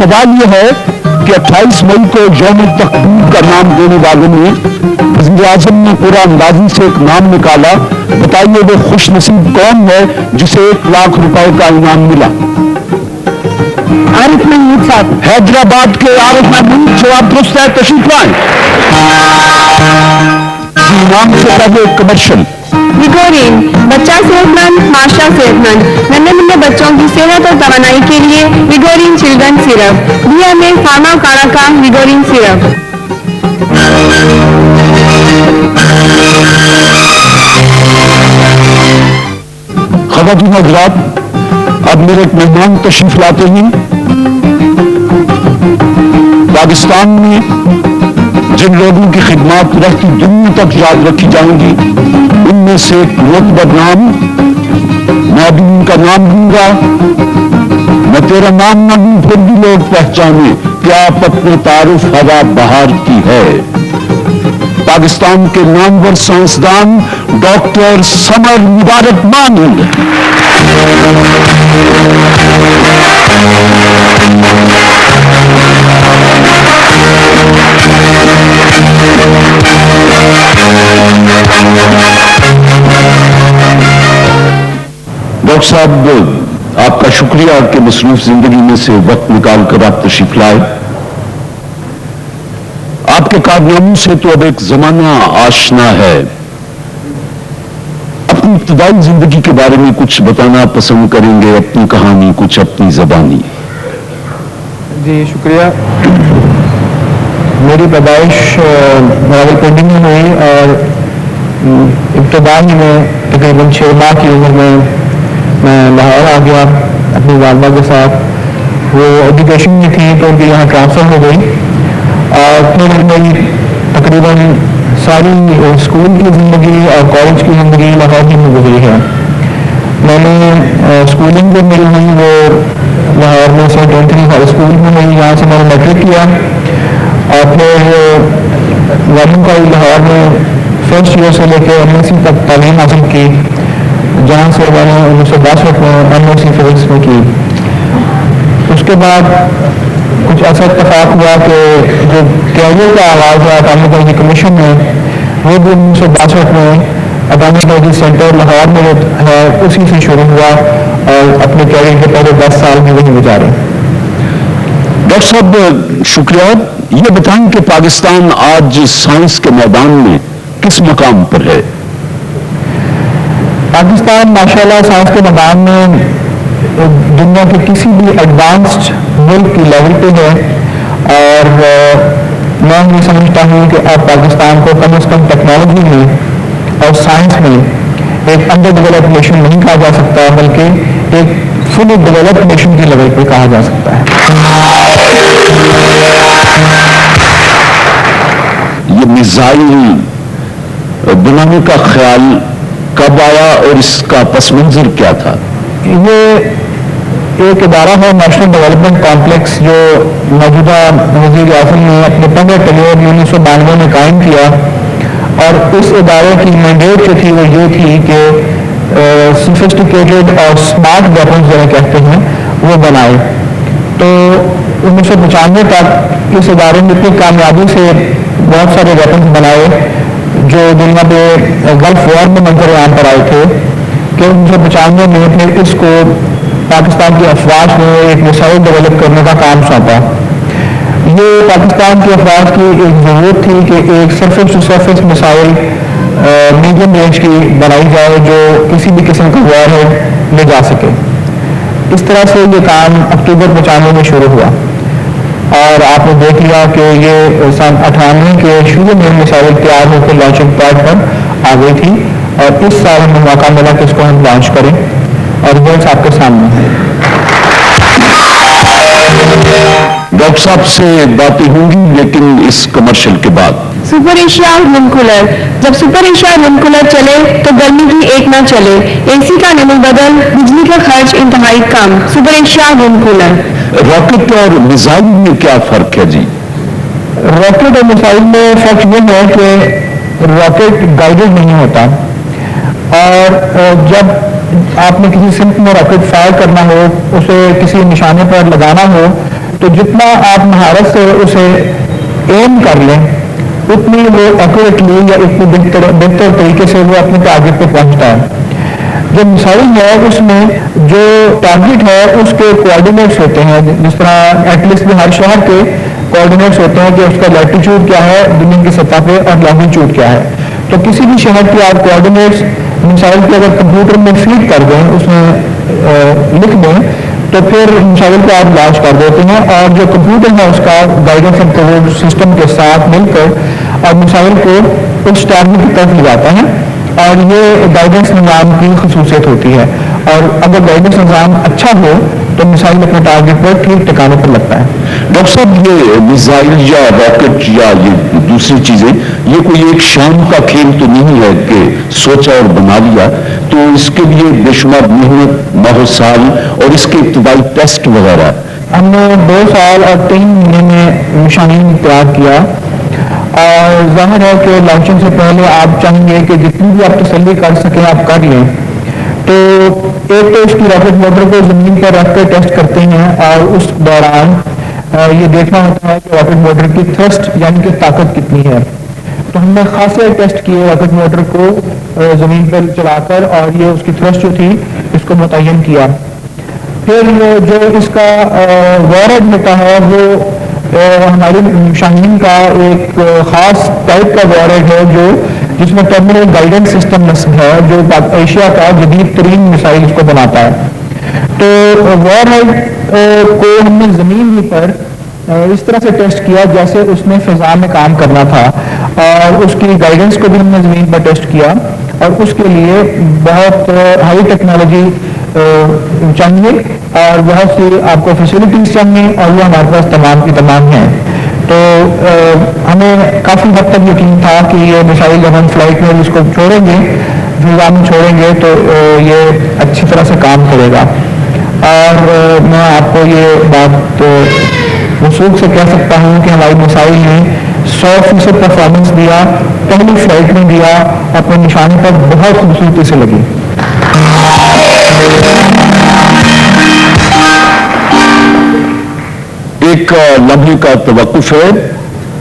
سوال یہ ہے کہ 28 مئی کو یوم تقدیر کا نام دینے والوں نے وزیر اعظم نے پورا اندازی سے ایک نام نکالا. بتائیے وہ خوش نصیب کون ہے جسے 1 لاکھ روپے کا انعام ملا؟ عارف محمود صاحب، حیدرآباد کے عارف محمود. جواب درست ہے، تشریف لائیں. انعام سے پہلے کمرشل. وگورین بچہ صحت مند معاشرہ صحت مند. ننھے منھے بچوں کی صحت اور توانائی کے لیے وگورین چلڈرن سیرپ. دیا میں فارما کاڑا کا وگورین سیرپ. خواتین حضرات، اب میرے ایک مہمان تشریف لاتے ہیں. پاکستان میں جن لوگوں کی خدمات رہتی دنیا تک یاد رکھی جائیں گی ان میں سے ایک معتبر نام، میں ابھی ان کا نام دوں گا. میں تیرا نام نہ دوں پھر بھی لوگ پہچانے کہ آپ اپنے تعارف ہوا بہار کی ہے. پاکستان کے نامور سائنسدان ڈاکٹر سمر مبارک مانی. ڈاکٹر صاحب، آپ کا شکریہ کہ مصروف زندگی میں سے وقت نکال کر آپ تشریف لائے. آپ کے کارناموں سے تو اب ایک زمانہ آشنا ہے. اپنی ابتدائی زندگی کے بارے میں کچھ بتانا پسند کریں گے؟ اپنی کہانی، کچھ اپنی زبانی. جی شکریہ. میری پیدائش راولپنڈی میں ہوئی اور ابتدائی میں تقریباً 6 ماہ کی عمر میں لاہور آ گیا اپنی والدہ کے ساتھ. وہ ایجوکیشن میں تھی تو ان کی یہاں ٹرانسفر ہو گئی اور پھر میری تقریباً ساری اسکول کی زندگی اور کالج کی زندگی لاہور ہی میں گزری ہے. میں نے اسکولنگ جو میری ہوئی وہ لاہور میں سینٹ اینتھنی ہائی اسکول میں ہوئی. یہاں سے میں نے میٹرک کیا اور پھر وارن کالج لاہور میں فرسٹ ایئر سے لے کے MSc تک تعلیم حاصل کی، جہاں سے میں نے 1962 میں MSc فزکس میں کی. اس کے بعد کچھ ایسا اتفاق ہوا کہ جو کیریئر کا آغاز ہوا اٹامک انرجی کمیشن میں، وہ بھی 1962 میں اٹامک انرجی سینٹر لاہور میں ہے اسی سے شروع ہوا اور اپنے کیریئر کے پہلے 10 سال میں وہی گزارے. ڈاکٹر صاحب شکریہ. یہ بتائیں کہ پاکستان آج سائنس کے میدان میں کس مقام پر ہے؟ پاکستان ماشاءاللہ سائنس کے میدان میں دنیا کے کسی بھی ایڈوانسڈ ملک کی لیول پہ ہے اور میں یہ سمجھتا ہوں کہ اب پاکستان کو کم از کم ٹیکنالوجی میں اور سائنس میں ایک انڈر ڈیولپڈ نیشن نہیں کہا جا سکتا بلکہ ایک فلی ڈیولپڈ نیشن کی لیول پہ کہا جا سکتا ہے. یہ میزائل بنانے کا خیال کب آیا اور اس کا پس منظر کیا تھا؟ یہ ایک ادارہ ہے نیشنل ڈیولپمنٹ کمپلیکس جو موجودہ وزیر اعظم نے اپنے 15 ٹیلیور 1992 میں قائم کیا اور اس ادارے کی مینڈیٹ جو تھی وہ یہ تھی کہ سوفسٹیکیٹڈ اور اسمارٹ ویپنز جو کہتے ہیں وہ بنائے. تو 1995 تک اس ادارے نے اتنی کامیابی سے بہت سارے ویپنز بنائے جو دنیا پہ گلف وار میں منظر عام پر آئے تھے کہ 1995 میں پھر اس کو پاکستان کی افواج نے ایک میسائل ڈیولپ کرنے کا کام سونپا. یہ پاکستان کی افواج کی ایک ضرورت تھی کہ ایک surface to surface missile medium range کی بنائی جائے جو کسی بھی قسم کا وار ہیڈ لے جا سکے. اس طرح سے یہ کام اکتوبر 95 میں شروع ہوا اور آپ نے دیکھ لیا کہ یہ سن 98 کے شروع میں میسائل تیار ہو کے لانچنگ پیڈ پر آ گئی تھی اور اس سال ہمیں موقع ملا کہ اس کو ہم لانچ کریں اور ریزلٹس آپ کے سامنے ہیں. ڈاکٹر صاحب سے باتیں ہوں گی لیکن اس کمرشل کے بعد. Super Asia room cooler. جب سپر ایشیا روم کولر چلے تو گرمی بھی ایک نہ چلے. AC کا نمل بدل، بجلی کا خرچ انتہائی کم. Super Asia room cooler. Rocket اور میزائل میں کیا فرق ہے جی؟ راکٹ اور میسائل میں فرق یہ ہے کہ راکٹ گائیڈڈ نہیں ہوتا اور جب آپ نے کسی سمت میں راکٹ فائر کرنا ہو، اسے کسی نشانے پر لگانا ہو تو جتنا آپ مہارت سے اسے ایم کر لیں اتنی وہ ایکوریٹلی یا اتنی بہتر طریقے سے وہ اپنے ٹارگیٹ پہ پہنچتا ہے. جو میسائل ہے اس میں جو ٹارگیٹ ہے اس کے کوآرڈینیٹس ہوتے ہیں, جس طرح ایٹ لیسٹ ہر شہر کے کوآرڈینیٹس ہوتے ہیں کہ اس کا لیٹیچیوڈ کیا ہے زمین کی سطح پہ اور لانگیٹیوڈ کیا ہے. تو کسی بھی شہر کی آپ کوآرڈینیٹس میسائل کے اگر کمپیوٹر میں فیڈ کر دیں, اس میں لکھ دیں, تو پھر میسائل کو آپ لانچ کر دیتے ہیں اور جو کمپیوٹر ہے اس کا گائیڈنس اینڈ کنٹرول سسٹم کے ساتھ مل کر اور میسائل کو اس ٹارگیٹ کی طرف لے جاتا ہے. اور یہ گائیڈنس نظام کی خصوصیت ہوتی ہے, اور اگر گائیڈنس نظام اچھا ہو تو میسائل اپنے ٹارگیٹ پر ٹھیک ٹھکانے پر لگتا ہے. ڈاکٹر صاحب یہ میزائل یا راکٹ یا یہ دوسری چیزیں یہ کوئی ایک شام کا کھیل تو نہیں ہے کہ سوچا اور بنا لیا, تو اس کے لیے بے شمار محنت, ماہ سال اور اس کے ابتدائی ٹیسٹ وغیرہ. ہم نے 2 سال اور 3 مہینے میں مشاہین تیار کیا, اور ظاہر ہے کہ لانچنگ سے پہلے آپ چاہیں گے کہ جتنی بھی آپ تسلی کر سکیں آپ کر لیں. تو ایک تو اس کی راکٹ موٹر کو زمین پر رکھ کر ٹیسٹ کرتے ہیں, اور اس دوران یہ دیکھنا ہوتا ہے کہ راکٹ موٹر کی تھرسٹ یعنی کہ طاقت کتنی ہے. تو ہم نے خاصے ٹیسٹ کیے راکٹ موٹر کو زمین پر چلا کر, اور یہ اس کی تھرسٹ جو تھی اس کو متعین کیا. پھر جو اس کا وارڈ ہوتا ہے وہ ہماری شاہین کا ایک خاص ٹائپ کا وارڈ ہے جو جس میں ٹرمینل گائیڈنس سسٹم نصب ہے, جو ایشیا کا جدید ترین میسائل اس کو بناتا ہے. تو وارڈ کو ہم نے زمین ہی پر اس طرح سے ٹیسٹ کیا جیسے اس نے فضا میں کام کرنا تھا, اور اس کی گائیڈنس کو بھی ہم نے زمین پر ٹیسٹ کیا, اور اس کے لیے بہت ہائی ٹیکنالوجی چاہیے اور بہت سی آپ کو فیسلٹیز چاہیے, اور وہ ہمارے پاس تمام کی تمام ہیں. تو ہمیں کافی حد تک یقین تھا کہ یہ میسائل جب ہم فلائٹ میں اس کو چھوڑیں گے, فضا میں چھوڑیں گے, تو یہ اچھی طرح سے کام کرے گا. اور میں آپ کو یہ بات وثوق سے کہہ سکتا ہوں کہ ہماری میسائل نے 100% پرفارمنس دیا, پہلی فلائٹ میں دیا, اپنے نشانے پر بہت خوبصورتی سے لگی. ایک لمحے کا توقف ہے,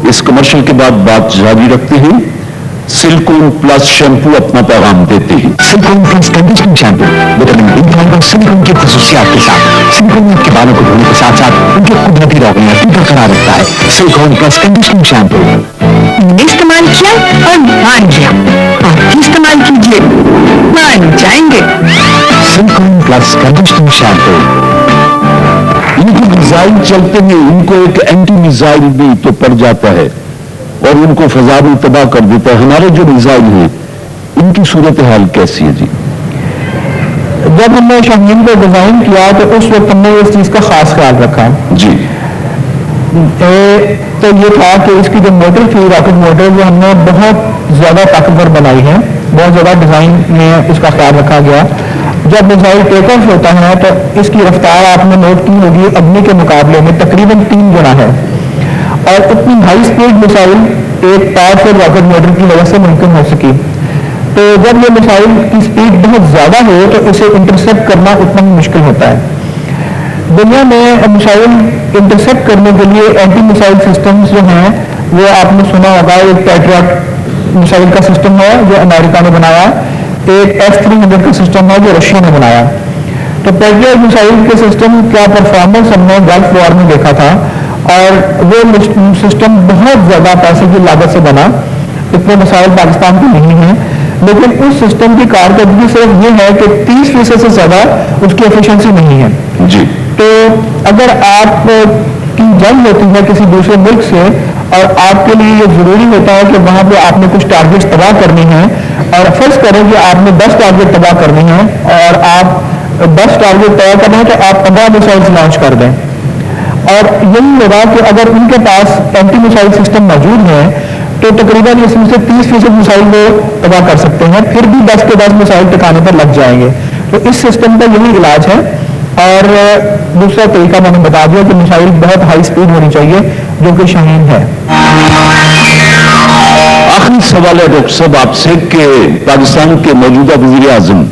اس کمرشل کے بعد بات جاری رکھتے ہیں. سلیکون پلس شیمپو اپنا پیغام دیتے ہیں. Silicone plus conditioning shampoo vitamin B12 اور سلیکون کی خصوصیات کے ساتھ سلیکون آپ کے بالوں کو دھونے کے ساتھ ساتھ ان کے قدرتی روغنیات بھی برقرار رکھتا ہے. سلیکون پلس کنڈیشننگ شیمپو استعمال کیا اور مان گیا, آپ بھی استعمال کیجیے, مان جائیں گے. Silicone plus conditioning shampoo. ان کے میزائل چلتے ہیں, ان کو ایک اینٹی میزائل بھی تو پڑ جاتا ہے اور ان کو فضا میں تباہ کر دیتا ہے. ہمارے جو میزائل ہیں ان کی صورتحال کیسی ہے جی؟ جب ہم نے شاہین کو ڈیزائن کیا تو اس وقت ہم نے اس چیز کا خاص خیال رکھا جی. تو یہ تھا کہ اس کی جو موٹر تھی راکٹ موٹر وہ ہم نے بہت زیادہ طاقتور بنائی ہے, بہت زیادہ ڈیزائن میں اس کا خیال رکھا گیا. جب میزائل ٹیک آف ہوتا ہے تو اس کی رفتار آپ نے نوٹ کی ہوگی اگنی کے مقابلے میں تقریباً 3 گنا ہے, اور اتنی ہائی اسپیڈ میسائل ایک پاورفل راکٹ موٹر کی وجہ سے ممکن ہو سکی. تو جب یہ میسائل کی اسپیڈ بہت زیادہ ہو تو اسے انٹرسیپٹ کرنا اتنا ہی مشکل ہوتا ہے. دنیا میں میسائل انٹرسیپٹ کرنے کے لیے اینٹی میسائل سسٹمز جو ہیں وہ آپ نے سنا ہوگا, ایک پیٹریاٹ میسائل کا سسٹم ہے جو امریکہ نے بنایا, ایک S-300 کا سسٹم ہے جو رشیا نے بنایا. تو پیٹریاٹ میسائل کے سسٹم کا پرفارمنس ہم نے گلف وار میں دیکھا تھا, اور وہ سسٹم بہت زیادہ پیسے کی لاگت سے بنا. اتنے مسائل پاکستان کے نہیں ہیں, لیکن اس سسٹم کی کارکردگی صرف یہ ہے کہ 30% سے زیادہ اس کی ایفیشنسی نہیں ہے جی. تو اگر آپ کی جنگ ہوتی ہے کسی دوسرے ملک سے اور آپ کے لیے یہ ضروری ہوتا ہے کہ وہاں پہ آپ نے کچھ ٹارگیٹس تباہ کرنے ہیں, اور فرض کریں کہ آپ نے 10 ٹارگیٹ تباہ کرنے ہیں اور آپ 10 ٹارگیٹ تباہ کرنے ہیں تو آپ 15 میسائل لانچ کر دیں, اور یہی ہوگا کہ اگر ان کے پاس اینٹی میسائل سسٹم موجود ہے تو تقریباً اس میں سے 30% میسائل وہ تباہ کر سکتے ہیں, پھر بھی 10 کے 10 میسائل ٹکانے پر لگ جائیں گے. تو اس سسٹم کا یہی علاج ہے. اور دوسرا طریقہ میں نے بتا دیا کہ میسائل بہت ہائی اسپیڈ ہونی چاہیے جو کہ شاہین ہے. آخری سوال ہے ڈاکٹر صاحب آپ سے کہ پاکستان کے موجودہ وزیر اعظم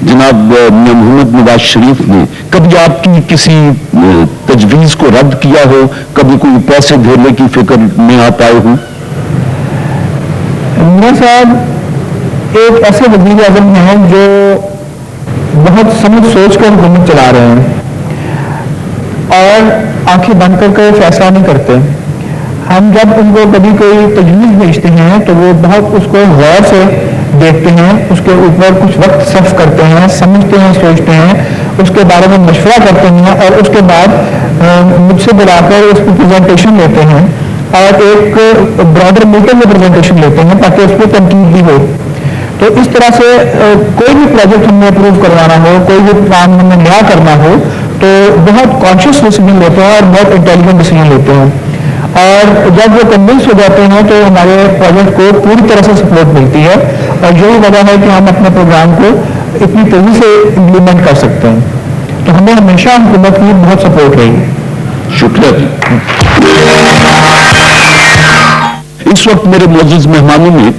जनाब मियां मोहम्मद नवाज शरीफ ने कभी आपकी किसी तजवीज को रद्द किया हो, कभी कोई पैसे धेरने की फिक्र में आप आए हो? मियां साहब एक ऐसे वज़ीर आज़म हैं जो बहुत समझ सोच कर हुकूमत चला रहे हैं और आंखें बंद कर कोई फैसला नहीं करते। हम जब उनको कभी कोई तजवीज़ भेजते हैं तो वो बहुत उसको गौर से देखते हैं, उसके ऊपर कुछ वक्त सर्फ करते हैं, समझते हैं, सोचते हैं, उसके बारे में मशवरा करते हैं और उसके बाद मुझसे बुलाकर उसकी प्रेजेंटेशन लेते हैं और एक ब्रॉडर मीटिंग में प्रेजेंटेशन लेते हैं ताकि उस पर तनकीद भी हो। तो इस तरह से कोई भी प्रोजेक्ट हमें अप्रूव करवाना हो, कोई भी काम हमें नया करना हो तो बहुत कॉन्शियस डिसीजन लेते हैं और बहुत इंटेलिजेंट डिसीजन लेते हैं और जब वो कन्विंस हो जाते हैं तो हमारे प्रोजेक्ट को पूरी तरह से सपोर्ट मिलती है और यही वजह है कि हम अपने प्रोग्राम को इतनी तेजी से इम्प्लीमेंट कर सकते हैं। तो हमें हमेशा हुकूमत की बहुत सपोर्ट रही। शुक्रिया जी। इस वक्त मेरे मौजूद मेहमानों में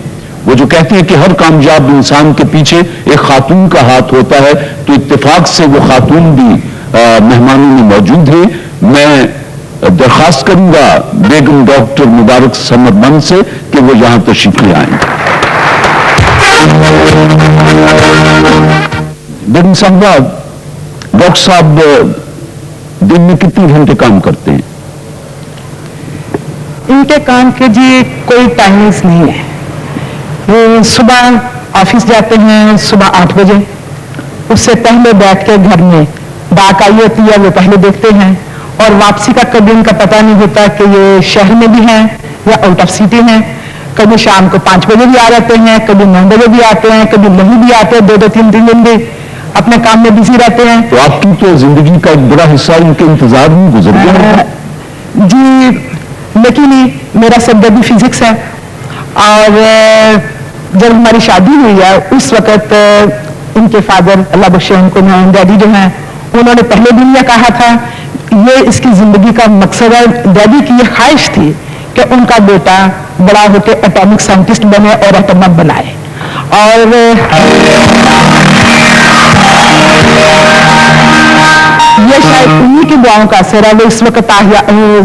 वो जो कहते हैं कि हर कामयाब इंसान के पीछे एक खातून का हाथ होता है, तो इत्तेफाक से वो खातून भी मेहमानों में मौजूद है। मैं दरखास्त करूंगा बेगम डॉक्टर मुबारक समरबंद से कि वो यहां तशरीफ ले आए। बेगम साहबा, डॉक्टर साहब दिन में कितने घंटे काम करते हैं? इनके काम के जी कोई टाइमिंग्स नहीं है। वो सुबह ऑफिस जाते हैं सुबह 8 बजे, उससे पहले बैठ के घर में डाक आई होती है वो पहले देखते हैं और वापसी का कभी इनका पता नहीं होता कि ये शहर में भी हैं या आउट ऑफ सिटी हैं। कभी शाम को 5 बजे भी आ जाते हैं, कभी 9 बजे भी आते हैं, कभी नहीं भी आते हैं, 2-3 दिन भी अपने काम में बिजी रहते हैं। तो आपकी तो जिंदगी का एक बड़ा हिस्सा इनके इंतजार में गुजर गया जी। लेकिन मेरा सब्जेक्ट भी फिजिक्स है और जब हमारी शादी हुई है उस वक्त इनके फादर अल्लाह बख्शे उनको, डैडी जो हैं, उन्होंने पहले दिन यह कहा था ये इसकी जिंदगी का मकसद है। डैडी की ये ख्वाहिश थी कि उनका बेटा बड़ा होकर एटॉमिक साइंटिस्ट बने और एटम बम बनाए और ये शायद उन्हीं की दुआओं का असर है। वो इस वक्त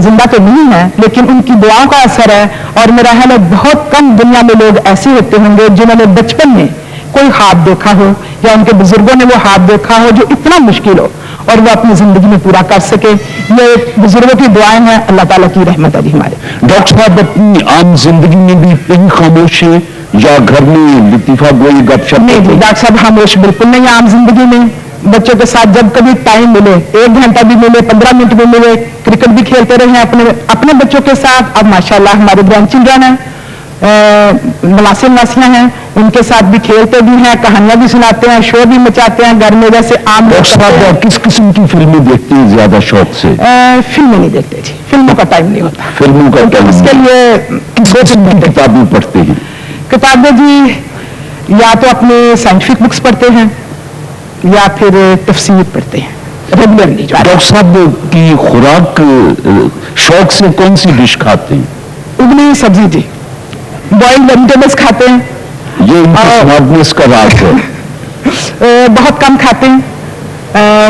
जिंदा तो नहीं है लेकिन उनकी दुआओं का असर है और मेरा ख्याल है बहुत कम दुनिया में लोग ऐसे होते होंगे जिन्होंने बचपन में कोई ख्वाब देखा हो या उनके बुजुर्गों ने वो ख्वाब देखा हो जो इतना मुश्किल हो और वो अपनी जिंदगी में पूरा कर सके। ये बुजुर्गों की दुआएं हैं, अल्लाह ताला की रहमत है हमारे। डॉक्टर साहब अपनी आम जिंदगी में भी कहीं खामोश है या घर में लतीफा गोई गपशप? नहीं जी डॉक्टर साहब, खामोश बिल्कुल नहीं। आम जिंदगी में बच्चों के साथ जब कभी टाइम मिले, 1 घंटा भी मिले, 15 मिनट भी मिले, क्रिकेट भी खेलते रहे अपने बच्चों के साथ। अब माशाल्लाह हमारे ग्रैंड चिल्ड्रन हैं, नवासे नवासियां हैं, उनके साथ भी खेलते भी हैं, कहानियां भी सुनाते हैं, शो भी मचाते हैं घर में जैसे आम। डॉक्टर साहब किस किस्म की फिल्में देखते हैं ज्यादा शौक से? फिल्में नहीं देखते जी, फिल्मों का टाइम नहीं होता। फिल्मों का टाइम? इसके लिए किस किस्म की किताबें पढ़ते हैं? किताबें जी या तो अपने साइंटिफिक बुक्स पढ़ते हैं या फिर तफसीर पढ़ते हैं रेगुलरली। डॉक्टर साहब की खुराक शौक से कौन सी डिश खाते हैं? उबली सब्जी जी, बॉइल्ड वेजिटेबल्स खाते हैं। ये इनकी स्मार्टनेस का राज है। बहुत कम खाते हैं।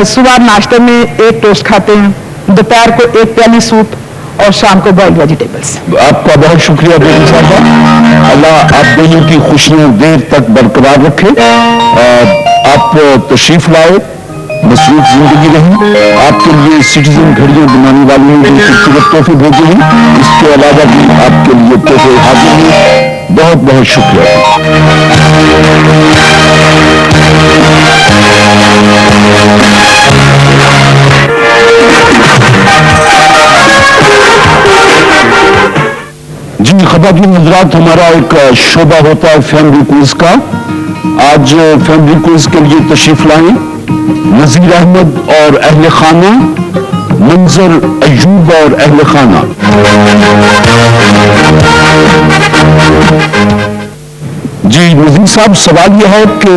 सुबह नाश्ते में 1 टोस्ट खाते हैं, दोपहर को 1 प्याली सूप और शाम को बॉइल्ड वेजिटेबल्स। आपका बहुत शुक्रिया बेगम साहबा, अल्लाह आप दोनों की खुशियां देर तक बरकरार रखे। आप तशरीफ लाए, मसरूफ जिंदगी रही। आपके लिए सिटीजन घड़ियां बनाने वाली ने जो खूबसूरत तोहफे भेजे हैं, इसके अलावा भी आपके लिए तोहफे हाजिर हैं। बहुत बहुत शुक्रिया। जी ख़वातीन हज़रात, हमारा एक शोबा होता है फैमिली क्विज का। आज फैमिली क्विज के लिए तशरीफ लाए नज़ीर अहमद और अहले खाना, मंजर अयूब और अहले खाना। जी नज़ीर साहब, सवाल यह है कि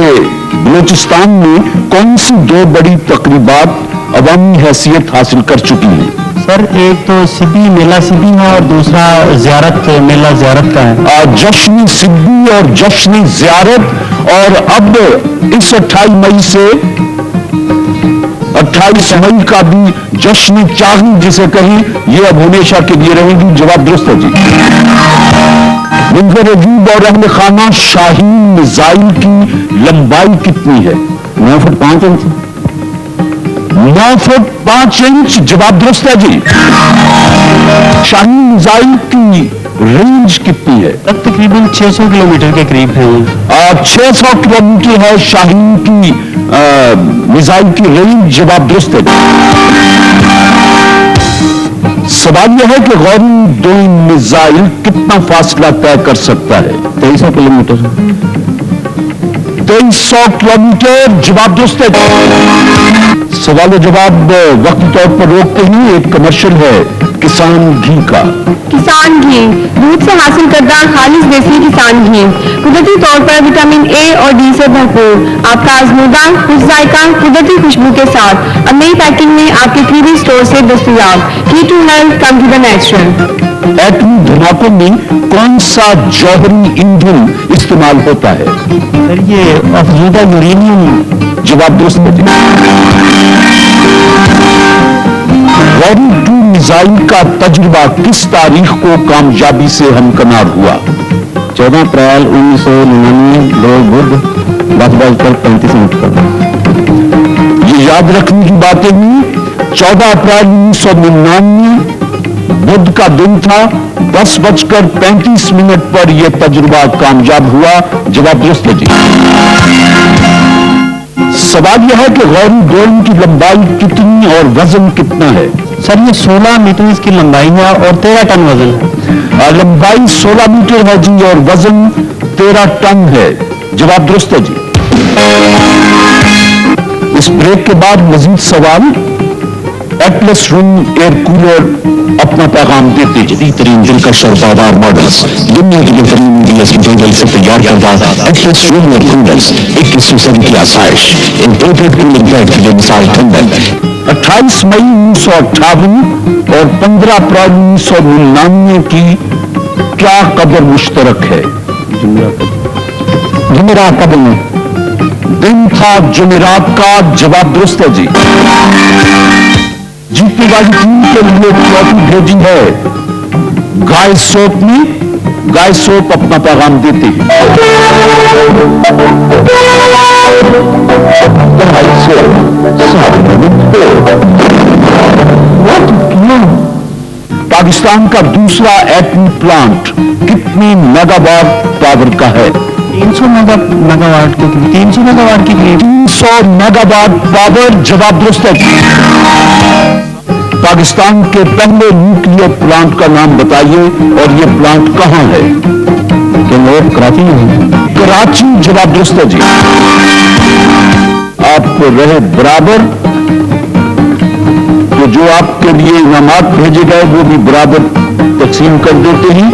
बलूचिस्तान में कौन सी 2 बड़ी तकरीबात अवामी हैसियत हासिल कर चुकी हैं? सर एक तो सिबी मेला सिबी है और दूसरा ज़ियारत मेला ज़ियारत का है। जश्न सिद्दी और जश्न ज़ियारत, और अब इस 28 मई से 28 मई का भी जश्न चाही जिसे कहें, ये अब हमेशा के लिए रहेगी। जवाब दुरुस्त है जी। मुनवर अजीब और अहले खाना शाहीन मिसाइल की लंबाई कितनी है? 9 फुट 5 इंच। 9 foot 5 inch. जवाब दुरुस्त है जी। शाहीन मिसाइल की रेंज कितनी है? तकरीबन 600 किलोमीटर के करीब है। 600 किलोमीटर है शाहीन की मिसाइल की रेंज। जवाब दुरुस्त है। सवाल यह है कि गौरी 2 मिसाइल कितना फासला तय कर सकता है? 2300 किलोमीटर। 2300 किलोमीटर। जवाब दुरुस्त है। सवाल जवाब वक्ती तौर पर रोकते ही एक कमर्शियल है किसान घी का। किसान घी दूध से हासिल करदा खालिश देसी किसान घी, कुदरती तौर पर विटामिन ए और डी से भरपूर, आपका आजमूदा खुश जायका कुदरती खुशबू के साथ अब नई पैकिंग में आपके करीबी स्टोर से दस्तयाब। Key to health come to the natural. एटमी धमाकों में कौन सा जौहरी ईंधन इस्तेमाल होता है? सर ये अफजूदा यूरेनियम। जवाब दुरुस्त है। गौरी 2 मिसाइल का तजुर्बा किस तारीख को कामयाबी से हमकनार हुआ? 14 अप्रैल 1999 रोज बुध 10:35 पर। ये याद रखने की बातें हुई। 14 अप्रैल 1999 बुध का दिन था। 10:35 पर यह तजुर्बा कामयाब हुआ। जवाब दुरुस्त है जी। सवाल यह है कि गौरी ड्रोन की लंबाई कितनी और वजन कितना है? सर ये 16 मीटर इसकी लंबाई है और 13 टन वजन है। लंबाई 16 मीटर है जी और वजन 13 टन है। जवाब दुरुस्त है जी। इस ब्रेक के बाद मजीद सवाल। एटलस रूम एयर कूलर अपना पैगाम देते बेहतरीन दिलकश और बाजार मॉडल्स, दुनिया की बेहतरीन इंडिया की जंगल से तैयार करदा एटलस रूम एयर कूलर्स 21वीं सदी की आसाइश, इंपोर्टेड कूलिंग बैग की बेमिसाल ठंडक। 28 मई 1958 और 15 अप्रैल 1999 की क्या कदर मुश्तरक है? जुमेरात का दिन दिन था जुमेरात का। जवाब दुरुस्त है जी। जीतने वाली टीम के लिए ट्रॉफी भेजी है गाय सोप ने। गाय सोप अपना पैगाम देते हैं। पाकिस्तान का दूसरा एटमी प्लांट कितनी मेगावाट पावर का है? 300 मेगावाट के करीब। 300 मेगावाट के करीब। 300 मेगावाट पावर। जवाब दुरुस्त है। पाकिस्तान के पहले न्यूक्लियर प्लांट का नाम बताइए और ये प्लांट कहां है? कराची में। कराची। जवाब दुरुस्त है जी। आप रहे बराबर, तो जो आपके लिए इनामात भेजे गए वो भी बराबर तकसीम कर देते हैं।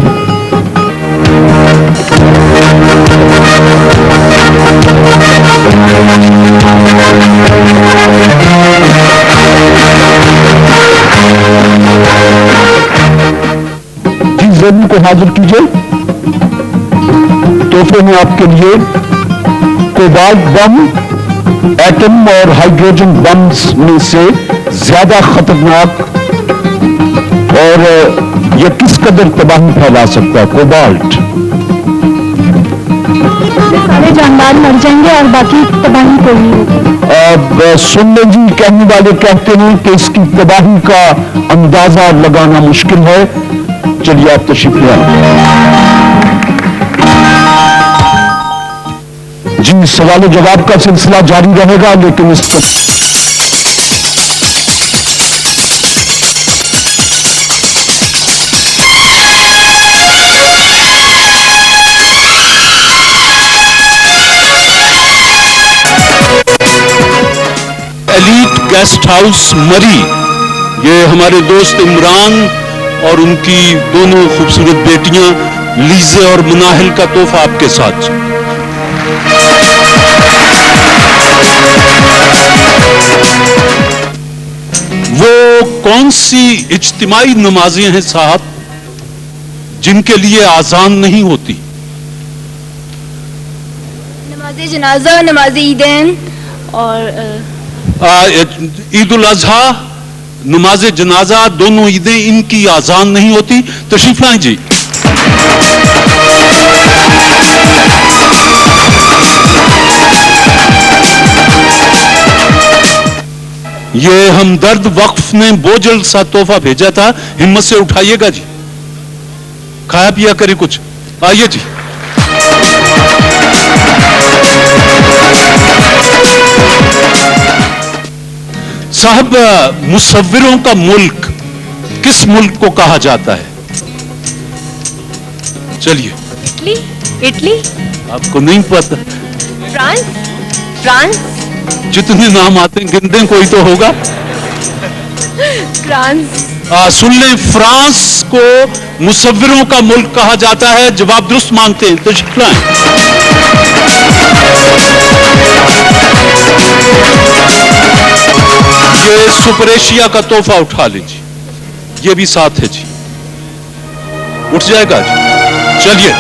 जेबी को हाजिर कीजिए। तोहफे में आपके लिए कोबाल्ट बम, एटम और हाइड्रोजन बम्स में से ज्यादा खतरनाक और यह किस कदर तबाही फैला सकता है? कोबाल्ट। सारे जानवर मर जाएंगे और बाकी तबाही कोई नहीं होगी। अब सुनने जी कहने वाले कहते हैं कि इसकी तबाही का अंदाजा लगाना मुश्किल है। चलिए आप तशरीफ ले आए। जी सवाल जवाब का सिलसिला जारी रहेगा, लेकिन इस पर एलीट गेस्ट हाउस मरी, ये हमारे दोस्त इमरान और उनकी दोनों खूबसूरत बेटियां लीजे और मुनाहिल का तोहफा आपके साथ। वो कौन सी इज्तिमाई नमाजें हैं साहब जिनके लिए आजान नहीं होती? नमाज जनाजा, नमाज ईदैन और ईद उल अजहा, नमाज जनाजा, दोनों ईदें, इनकी आजान नहीं होती। तशरीफ लाएं जी। ये हमदर्द वक्फ ने बोझल सा तोहफा भेजा था, हिम्मत से उठाइएगा जी, खाया पिया करे कुछ। आइए जी। साहब, मुसव्विरों का मुल्क किस मुल्क को कहा जाता है? चलिए। इटली, इटली, आपको नहीं पता? फ्रांस, फ्रांस, जितने नाम आते हैं गिन दें, कोई तो होगा। फ्रांस। सुन लें, फ्रांस को मुसव्विरों का मुल्क कहा जाता है। जवाब दुरुस्त मांगते हैं, तशरीफ लाएं। ये सुपर एशिया का तोहफा उठा लीजिए, ये भी साथ है जी। उठ जाएगा जी, चलिए।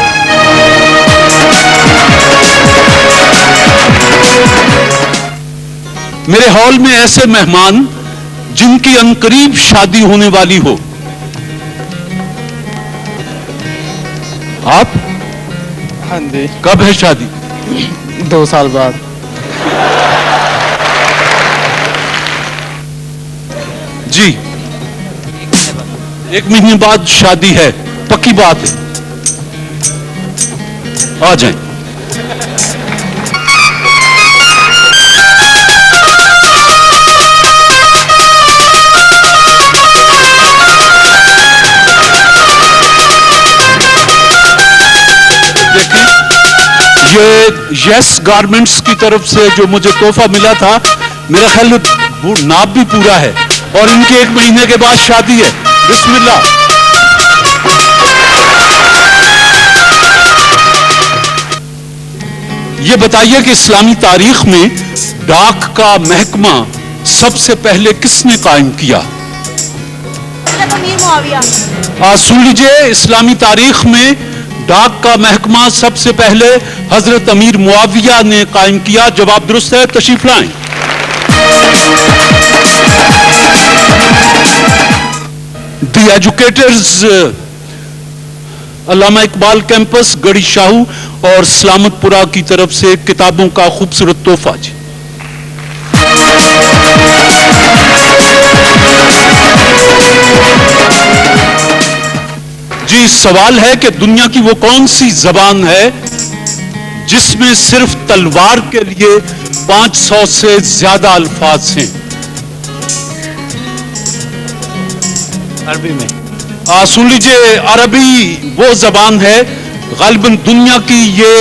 मेरे हॉल में ऐसे मेहमान जिनकी अनकरीब शादी होने वाली हो, आप? हाँ जी, कब है शादी? 2 साल बाद। जी, 1 महीने बाद शादी है, पक्की बात है। आ जाएं। ये यस गारमेंट्स की तरफ से जो मुझे तोहफा मिला था, मेरा ख्याल नाप भी पूरा है, और इनके 1 महीने के बाद शादी है। बिस्मिल्लाह। ये बताइए कि इस्लामी तारीख में डाक का महकमा सबसे पहले किसने कायम किया? सुन लीजिए, इस्लामी तारीख में डाक का महकमा सबसे पहले हजरत अमीर मुआविया ने कायम किया। जवाब दुरुस्त है, तशरीफ लाएं। दी एजुकेटर्स अल्लामा इकबाल कैंपस, गढ़ी शाहू और सलामतपुरा की तरफ से किताबों का खूबसूरत तोहफा जी। जी, सवाल है कि दुनिया की वो कौन सी जबान है जिसमें सिर्फ तलवार के लिए 500 से ज्यादा अल्फाज हैं? अरबी में। सुन लीजिए, अरबी वो जबान है, गालिबन दुनिया की ये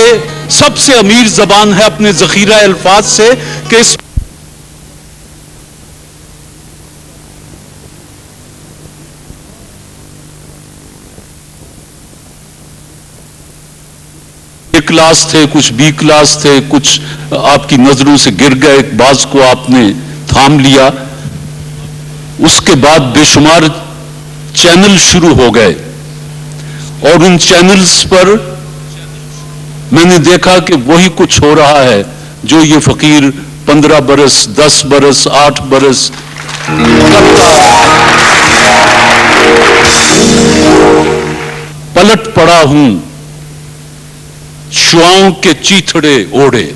सबसे अमीर जबान है अपने जखीरा अल्फाज से, कि इस क्लास थे, कुछ बी क्लास थे, कुछ आपकी नजरों से गिर गए, बाज को आपने थाम लिया। उसके बाद बेशुमार चैनल शुरू हो गए, और उन चैनल्स पर मैंने देखा कि वही कुछ हो रहा है जो ये फकीर 15 बरस, 10 बरस, 8 बरस पलट पड़ा हूं शुआओं के चीथड़े ओढ़े,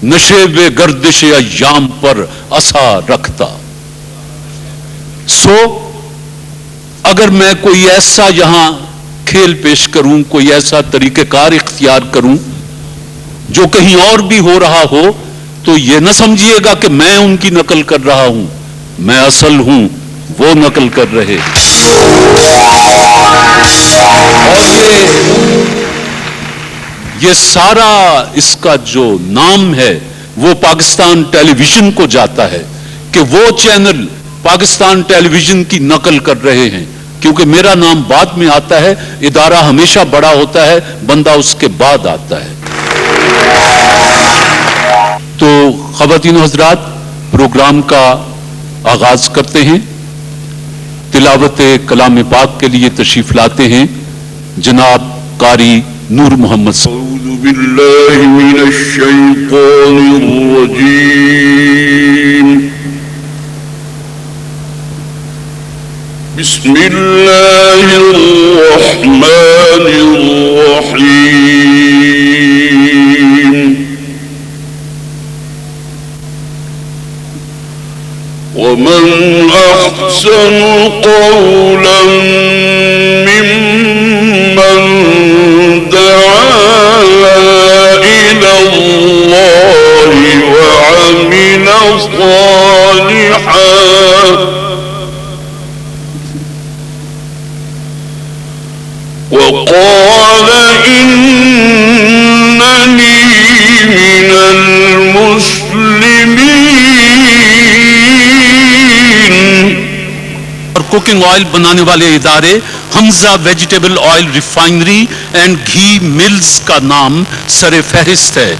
नशे वे गर्दिश अय्याम पर असा रखता। सो अगर मैं कोई ऐसा यहां खेल पेश करूं, कोई ऐसा तरीकेकार इख्तियार करूं जो कहीं और भी हो रहा हो, तो यह न समझिएगा कि मैं उनकी नकल कर रहा हूं, मैं असल हूं, वो नकल कर रहे। और ये सारा इसका जो नाम है वो पाकिस्तान टेलीविजन को जाता है कि वो चैनल पाकिस्तान टेलीविजन की नकल कर रहे हैं, क्योंकि मेरा नाम बाद में आता है, इदारा हमेशा बड़ा होता है, बंदा उसके बाद आता है। तो ख़वातीन हज़रात, प्रोग्राम का آغاز کرتے ہیں. تلاوت کلام پاک کے لیے تشریف لاتے ہیں جناب قاری نور محمد. اعوذ باللہ من الشیطان الرجیم. بسم اللہ الرحمن الرحیم. ومن أحسن قولا ممن دعا إلى الله وعمل صالحا وقال إنني من المسلمين. اور کوکنگ آئل بنانے والے ادارے Hamza vegetable oil refinery and ghee mills کا نام سر فہرست ہے.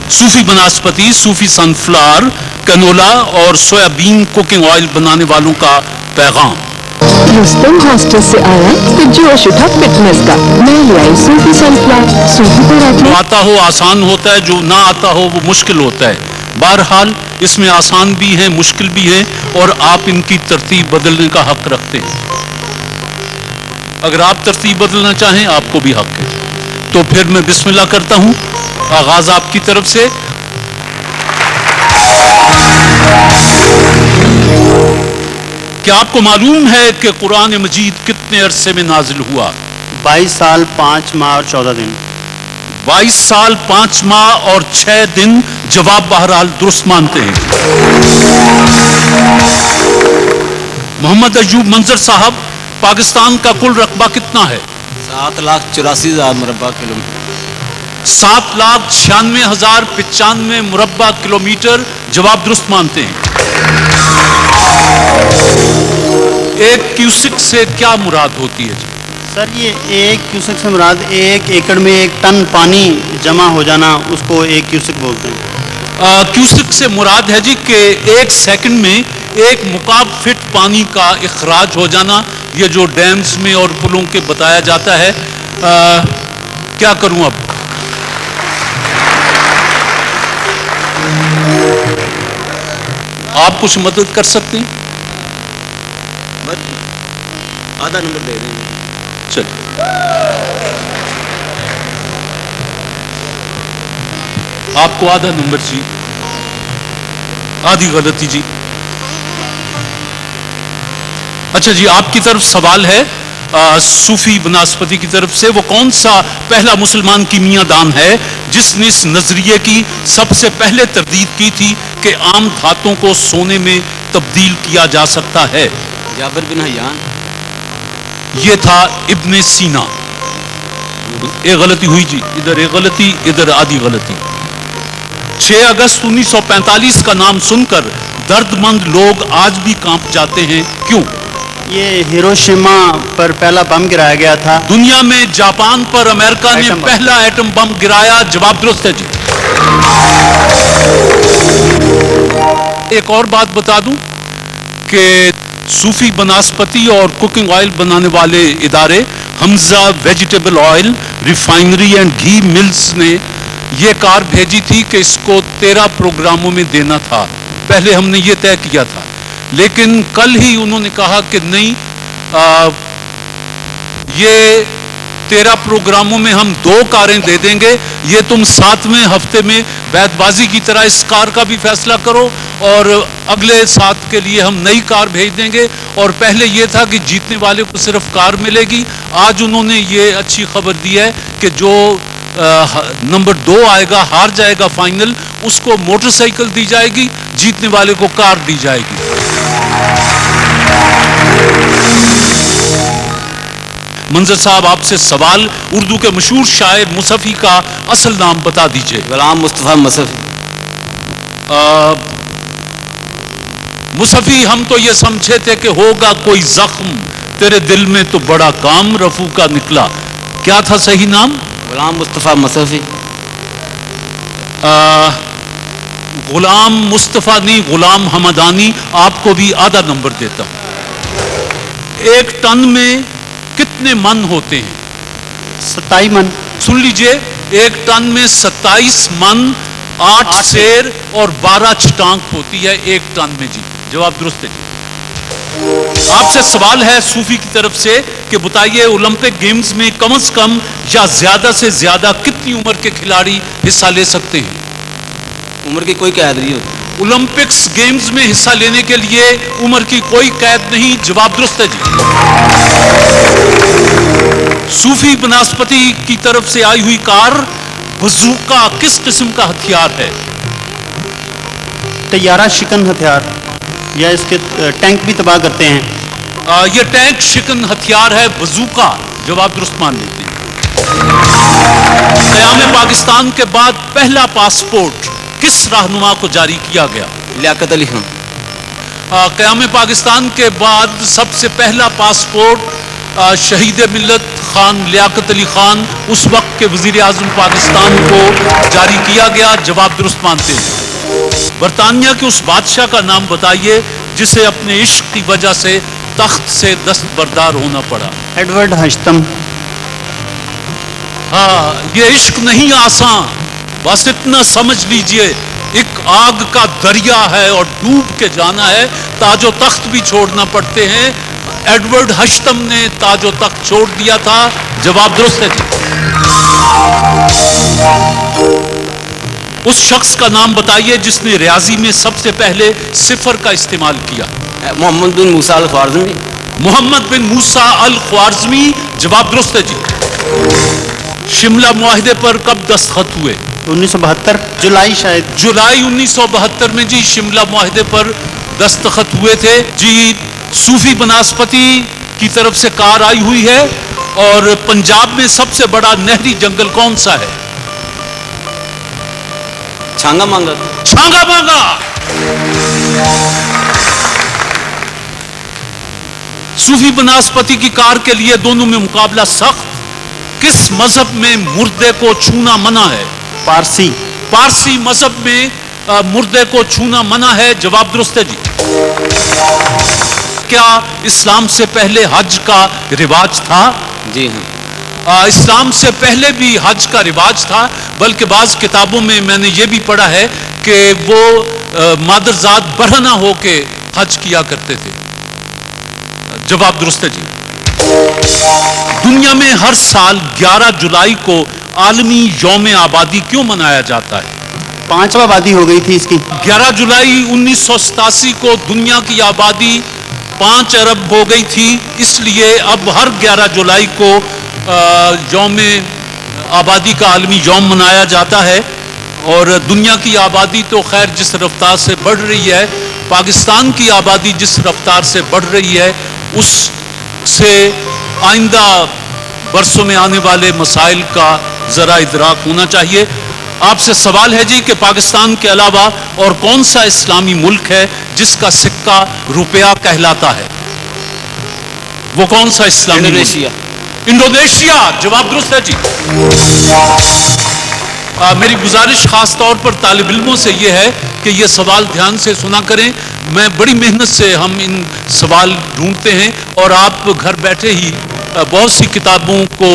Sufi banaspati, Sufi sunflower, canola اور سویابین کوکنگ آئل بنانے والوں کا پیغام. رستم ہاسٹل سے آیا تو جوش اٹھا فٹنس کا. میں لے آئی صوفی سن فلاور، صوفی پراٹھے. آتا ہو آسان ہوتا ہے، جو نہ آتا ہو وہ مشکل ہوتا ہے. بہرحال اس میں آسان بھی ہیں، مشکل بھی ہیں، اور آپ ان کی ترتیب بدلنے کا حق رکھتے ہیں. اگر آپ ترتیب بدلنا چاہیں آپ کو بھی حق ہے. تو پھر میں بسم اللہ کرتا ہوں. آغاز آپ کی طرف سے. کیا آپ کو معلوم ہے کہ قرآن مجید کتنے عرصے میں نازل ہوا؟ 22 سال 5 ماہ اور 14 دن. 22 سال 5 ماہ اور 6 دن. جواب بہرحال درست مانتے ہیں. محمد ایوب منظر صاحب، پاکستان کا کل رقبہ کتنا ہے؟ 7,84,000 مربع کلومیٹر. 7,96,095 مربع کلومیٹر. جواب درست مانتے ہیں. ایک کیوسک سے کیا مراد ہوتی ہے؟ سر یہ ایک کیوسک سے مراد 1 ایکڑ میں 1 ٹن پانی جمع ہو جانا، اس کو 1 کیوسک بولتے ہیں. کیوسک سے مراد ہے جی کہ 1 سیکنڈ میں 1 مکعب فٹ پانی کا اخراج ہو جانا. یہ جو ڈیمز میں اور پلوں کے بتایا جاتا ہے. کیا کروں اب؟ آپ کچھ مدد کر سکتے ہیں؟ آدھا نمبر دے دیں گے. چلیے. آپ کو آدھا نمبر جی، آدھی غلطی جی. اچھا جی، آپ کی طرف سوال ہے صوفی بناسپتی کی طرف سے. وہ کون سا پہلا مسلمان کیمیا دان ہے جس نے اس نظریے کی سب سے پہلے تردید کی تھی کہ عام دھاتوں کو سونے میں تبدیل کیا جا سکتا ہے؟ جابر بن حیان. یہ تھا ابن سینا. ایک غلطی ہوئی جی، ادھر ایک غلطی، ادھر آدھی غلطی. 6 اگست 1945 کا نام سن کر درد مند لوگ آج بھی کانپ جاتے ہیں. کیوں؟ یہ ہیروشیما پر پہلا بم گرایا گیا تھا. دنیا میں جاپان پر امریکہ نے پہلا ایٹم بم گرایا. جواب درست ہے جی. ایک اور بات بتا دوں کہ صوفی بناسپتی اور کوکنگ آئل بنانے والے ادارے Hamza vegetable oil refinery and ghee mills نے یہ کار بھیجی تھی کہ اس کو 13 پروگراموں میں دینا تھا. پہلے ہم نے یہ طے کیا تھا، لیکن کل ہی انہوں نے کہا کہ نہیں، یہ 13 پروگراموں میں ہم 2 کاریں دے دیں گے. یہ تم 7ویں ہفتے میں بیت بازی کی طرح اس کار کا بھی فیصلہ کرو، اور اگلے 7 کے لیے ہم نئی کار بھیج دیں گے. اور پہلے یہ تھا کہ جیتنے والے کو صرف کار ملے گی. آج انہوں نے یہ اچھی خبر دی ہے کہ جو نمبر 2 آئے گا، ہار جائے گا فائنل، اس کو موٹر سائیکل دی جائے گی، جیتنے والے کو کار دی جائے گی. منظر صاحب، آپ سے سوال. اردو کے مشہور شاعر مصفی کا اصل نام بتا دیجئے. غلام مصطفیٰ مصفی. مصفی، ہم تو یہ سمجھے تھے کہ ہوگا کوئی زخم، تیرے دل میں تو بڑا کام رفو کا نکلا. کیا تھا صحیح نام؟ غلام مصطفیٰ مصفی. غلام مصطفیٰ نہیں، غلام حمدانی، آپ کو بھی آدھا نمبر دیتا ہوں۔ ایک ٹن میں کتنے من ہوتے ہیں؟ 27 من۔ سن لیجئے، ایک ٹن میں 27 من، 8 سیر اور 12 چھٹانک ہوتی ہے ایک ٹن میں جی۔ جواب درست ہے جی۔ آپ سے سوال ہے صوفی کی طرف سے کہ بتائیے اولمپک گیمز میں کم از کم یا زیادہ سے زیادہ کتنی عمر کے کھلاڑی حصہ لے سکتے ہیں؟ عمر کی کوئی قید نہیں ہوتی۔ اولمپکس گیمز میں حصہ لینے کے لیے عمر کی کوئی قید نہیں۔ جواب درست ہے جی۔ صوفی بناسپتی کی طرف سے آئی ہوئی کار بزوقا کس قسم کا ہتھیار ہے؟ طیارہ شکن ہتھیار، یا اس کے ٹینک بھی تباہ کرتے ہیں۔ یہ ٹینک شکن ہتھیار ہے، بزوقا۔ جواب درست مان لیتے ہیں۔ قیام پاکستان کے بعد پہلا پاسپورٹ کس رہنما کو جاری کیا گیا؟ لیاقت علی خان۔ قیام پاکستان کے بعد سب سے پہلا پاسپورٹ شہید ملت خان لیاقت علی خان اس وقت کے وزیر اعظم پاکستان کو جاری کیا گیا۔ جواب درست مانتے ہیں۔ برطانیہ کے اس بادشاہ کا نام بتائیے جسے اپنے عشق کی وجہ سے تخت سے دستبردار ہونا پڑا۔ ایڈورڈ ہشتم۔ ہاں، یہ عشق نہیں آسان، بس اتنا سمجھ لیجئے، ایک آگ کا دریا ہے اور ڈوب کے جانا ہے، تاج و تخت بھی چھوڑنا پڑتے ہیں۔ ایڈورڈ ہشتم نے تاج و تخت چھوڑ دیا تھا۔ جواب درست ہے جی۔ اس شخص کا نام بتائیے جس نے ریاضی میں سب سے پہلے صفر کا استعمال کیا۔ محمد بن موسیٰ الخوارزمی۔ محمد بن موسیٰ الخوارزمی۔ جواب درست ہے جی۔ شملہ معاہدے پر کب دستخط ہوئے؟ 1972 جولائی، شاید جولائی 1972 میں جی شملہ معاہدے پر دستخط ہوئے تھے جی۔ صوفی بناسپتی کی طرف سے کار آئی ہوئی ہے، اور پنجاب میں سب سے بڑا نہری جنگل کون سا ہے؟ چھانگا مانگا۔ چھانگا مانگا۔ صوفی بناسپتی کی کار کے لیے دونوں میں مقابلہ سخت۔ کس مذہب میں مردے کو چھونا منع ہے؟ پارسی۔ پارسی مذہب میں مردے کو چھونا منع ہے۔ جواب درست ہے جی۔ کیا اسلام سے پہلے حج کا رواج تھا؟ جی ہاں۔ اسلام سے پہلے بھی حج کا رواج تھا، بلکہ بعض کتابوں میں میں نے یہ بھی پڑھا ہے کہ وہ مادرزاد برہنہ ہو کے حج کیا کرتے تھے۔ جواب درست ہے جی۔ دنیا میں ہر سال 11 جولائی کو عالمی یوم آبادی کیوں منایا جاتا ہے؟ 5واں آبادی ہو گئی تھی اس کی۔ 11 جولائی 1987 کو دنیا کی آبادی 5 ارب ہو گئی تھی، اس لیے اب ہر 11 جولائی کو یوم آبادی کا عالمی یوم منایا جاتا ہے۔ اور دنیا کی آبادی تو خیر جس رفتار سے بڑھ رہی ہے، پاکستان کی آبادی جس رفتار سے بڑھ رہی ہے، اس سے آئندہ برسوں میں آنے والے مسائل کا ذرا ادراک ہونا چاہیے۔ آپ سے سوال ہے جی کہ پاکستان کے علاوہ اور کون سا اسلامی ملک ہے جس کا سکہ روپیہ کہلاتا ہے؟ وہ کون سا اسلامی ملک؟ انڈونیشیا۔ انڈونیشیا۔ جواب درست ہے جی۔ میری گزارش خاص طور پر طالب علموں سے یہ ہے کہ یہ سوال دھیان سے سنا کریں۔ میں بڑی محنت سے ہم ان سوال ڈھونڈتے ہیں، اور آپ گھر بیٹھے ہی بہت سی کتابوں کو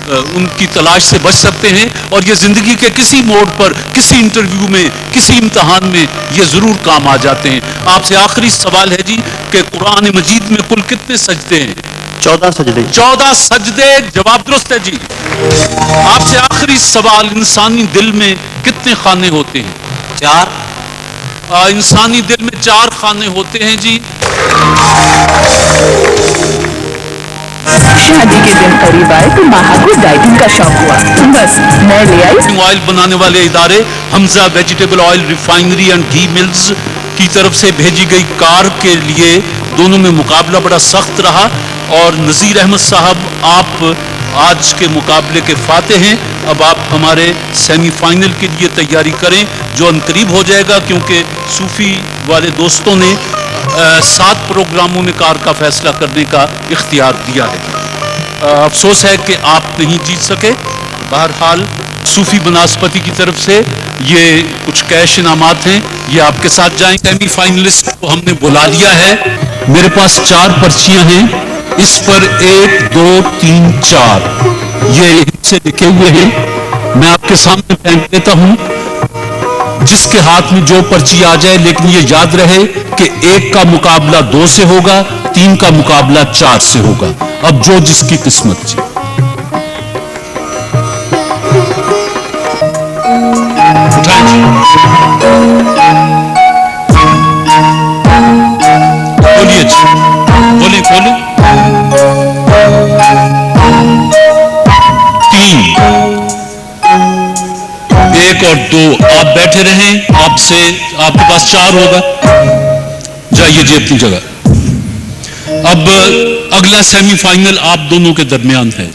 ان کی تلاش سے بچ سکتے ہیں، اور یہ زندگی کے کسی موڑ پر، کسی انٹرویو میں، کسی امتحان میں یہ ضرور کام آ جاتے ہیں۔ آپ سے آخری سوال ہے جی کہ قرآن مجید میں کل کتنے سجدے ہیں؟ 14 سجدے۔ 14 سجدے۔ جواب درست ہے جی۔ آپ سے آخری سوال، انسانی دل میں کتنے خانے ہوتے ہیں؟ 4۔ انسانی دل میں 4 خانے ہوتے ہیں جی۔ شادی کے دن قریب آئے تو ماہا کو ڈائٹنگ کا شوق ہوا، بس میں لے آئی آئل بنانے والے ادارے Hamza vegetable oil refinery and ghee mills کی طرف سے بھیجی گئی کار کے لیے دونوں میں مقابلہ بڑا سخت رہا، اور نذیر احمد صاحب آپ آج کے مقابلے کے فاتح ہیں۔ اب آپ ہمارے سیمی فائنل کے لیے تیاری کریں جو عنقریب ہو جائے گا، کیونکہ صوفی والے دوستوں نے 7 پروگراموں میں کار کا فیصلہ کرنے کا اختیار دیا ہے۔ افسوس ہے کہ آپ نہیں جیت سکے۔ बहरहाल सूफी बनास्पति की तरफ से ये कुछ कैश इनामात हैं, ये आपके साथ जाएं। सेमी फाइनलिस्ट को हमने बुला लिया है। मेरे पास 4 पर्चियां हैं, इस पर 1, 2, 3, 4 ये इनसे लिखे हुए हैं। मैं आपके सामने फेंक देता हूं, जिसके हाथ में जो पर्ची आ जाए, लेकिन ये याद रहे कि 1 का मुकाबला 2 से होगा, 3 का मुकाबला 4 से होगा। अब जो जिसकी किस्मत जी। बोलिए जी, बोलिए खोलो। 3, 1 और 2 आप बैठे रहें, आपसे आपके पास 4 होगा। जाइए जी अपनी जगह। अब अगला सेमीफाइनल आप दोनों के दरमियान है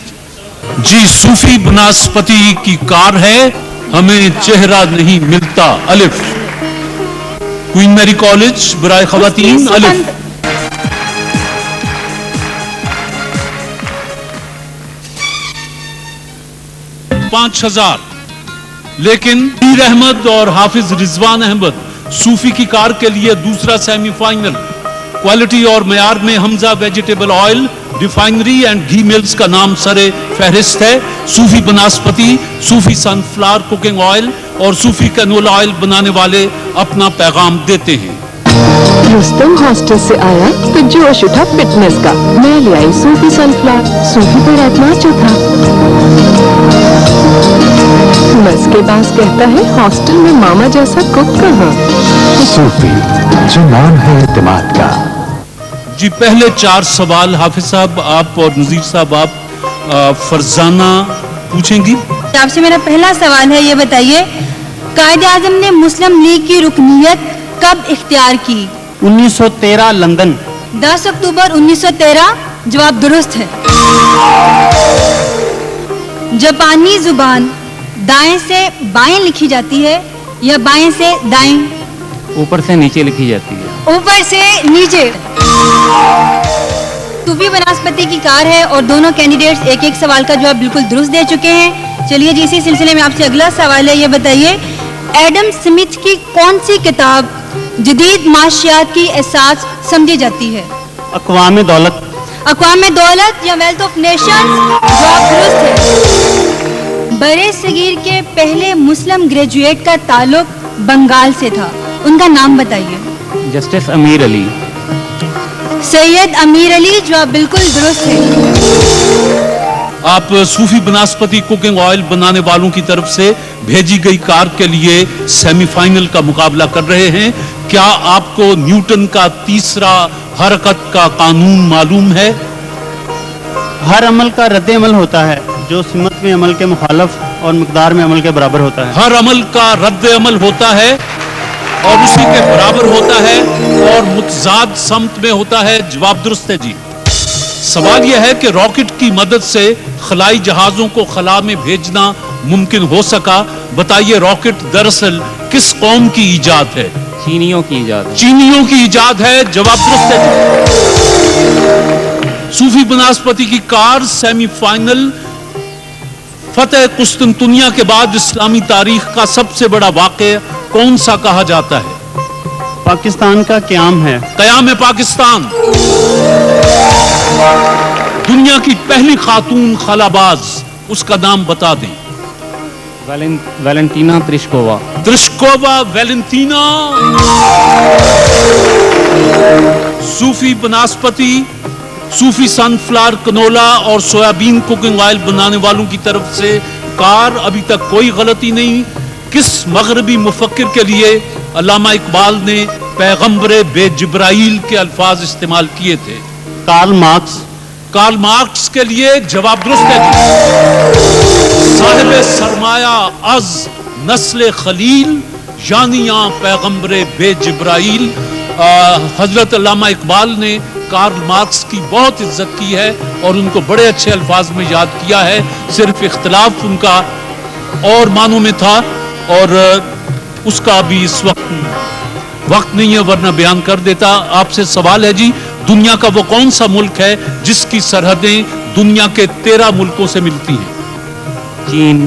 जी। सूफी बनास्पति की कार है, हमें चेहरा नहीं मिलता, अलिफ। क्वीन मैरी कॉलेज बराए खवातीन, अलिफ। 5000। लेकिन मीर अहमद और हाफिज रिजवान अहमद सूफी की कार के लिए दूसरा सेमीफाइनल। क्वालिटी और मयार में Hamza vegetable oil refinery and ghee mills का नाम सरे फहरिस्त है। सूफी बनास्पति, सूफी सनफ्लावर कुकिंग ऑयल और सूफी कैनोला ऑयल बनाने वाले अपना पैगाम देते हैं। रुस्तम हॉस्टल से आया तो जोश उठा फिटनेस का। मैं ले आई सूफी सनफ्लावर, सूफी पर एतमाद जो था। बस के पास कहता है हॉस्टल में मामा जैसा कुक कहाँ। सूफी जो नाम है एतमाद का। जी पहले 4 सवाल हाफिज साहब आप और नजीर साहब आप फरजाना पूछेंगी। आपसे मेरा पहला सवाल है, ये बताइए कायदे आजम ने मुस्लिम लीग की रुकनियत कब इख्तियार की? 1913 लंदन। 10 अक्टूबर 1913 जवाब दुरुस्त है। जापानी जुबान दाएं से बाएं लिखी जाती है या बाएं से दाएं? ऊपर से नीचे लिखी जाती है। ऊपर से नीचे। सूफी बनास्पति की कार है और दोनों कैंडिडेट्स एक एक सवाल का जवाब बिल्कुल दुरुस्त दे चुके हैं। चलिए जी इसी सिलसिले में आपसे अगला सवाल है, ये बताइए एडम स्मिथ की कौन सी किताब जदीद माशियात की एहसास समझी जाती है? अक़वाम दौलत। अक़वाम दौलत या वेल्थ ऑफ नेशंस? जवाब दुरुस्त है। बरे सगीर के पहले मुस्लिम ग्रेजुएट का ताल्लुक बंगाल से था, उनका नाम बताइए। जस्टिस अमीर अली। सैयद अमीर अली, जवाब बिल्कुल दुरुस्त है। आप सूफी बनास्पति कुकिंग ऑयल बनाने वालों की तरफ से भेजी गई कार के लिए सेमीफाइनल का मुकाबला कर रहे हैं। क्या आपको न्यूटन का तीसरा हरकत का कानून मालूम है? हर अमल का रद्द अमल होता है जो सिमत में अमल के मुखालफ और मिकदार में अमल के बराबर होता है। हर अमल का रद्द अमल होता है और उसी के बराबर होता है और मुतजाद समत में होता है। जवाब दुरुस्त है जी। सवाल यह है कि रॉकेट की मदद से खलाई जहाजों को खला में भेजना मुमकिन हो सका। बताइए रॉकेट दरअसल किस कौम की इजाद है? चीनियों की इजाद। चीनियों की इजाद है। जवाब दुरुस्त है जी। सूफी बनास्पति की कार सेमीफाइनल। फतेह कुस्तुनतुनिया के बाद इस्लामी तारीख का सबसे बड़ा वाक़या कौन सा कहा जाता है? पाकिस्तान का क़याम है। क़याम पाकिस्तान। दुनिया की पहली खातून खलाबाज, उसका नाम बता दें। वैलेंटीना त्रिशकोवा। त्रिशकोवा वैलेंटीना। सूफी बनास्पति, सूफी सनफ्लावर कनोला और सोयाबीन कुकिंग ऑयल बनाने वालों की तरफ से कार। अभी तक कोई गलती नहीं। किस मगरबी मुफक्किर के लिए अल्लामा इकबाल ने पैगंबरे बेजिब्राइल के अल्फाज इस्तेमाल किए थे? Karl Marx. कार्ल मार्क्स के लिए जवाब दुरुस्त है। साहिब सरमाया अज नस्ल खलील यानी पैगंबरे बेजिब्राइल। हजरत अल्लामा इकबाल ने कार्ल मार्क्स की बहुत इज्जत की है और उनको बड़े अच्छे अल्फाज में याद किया है। सिर्फ इख्तिलाफ उनका और मानों में था और उसका भी इस वक्त नहीं है, वरना बयान कर देता। आपसे सवाल है जी, दुनिया का वो कौन सा मुल्क है जिसकी सरहदें दुनिया के 13 मुल्कों से मिलती हैं? चीन।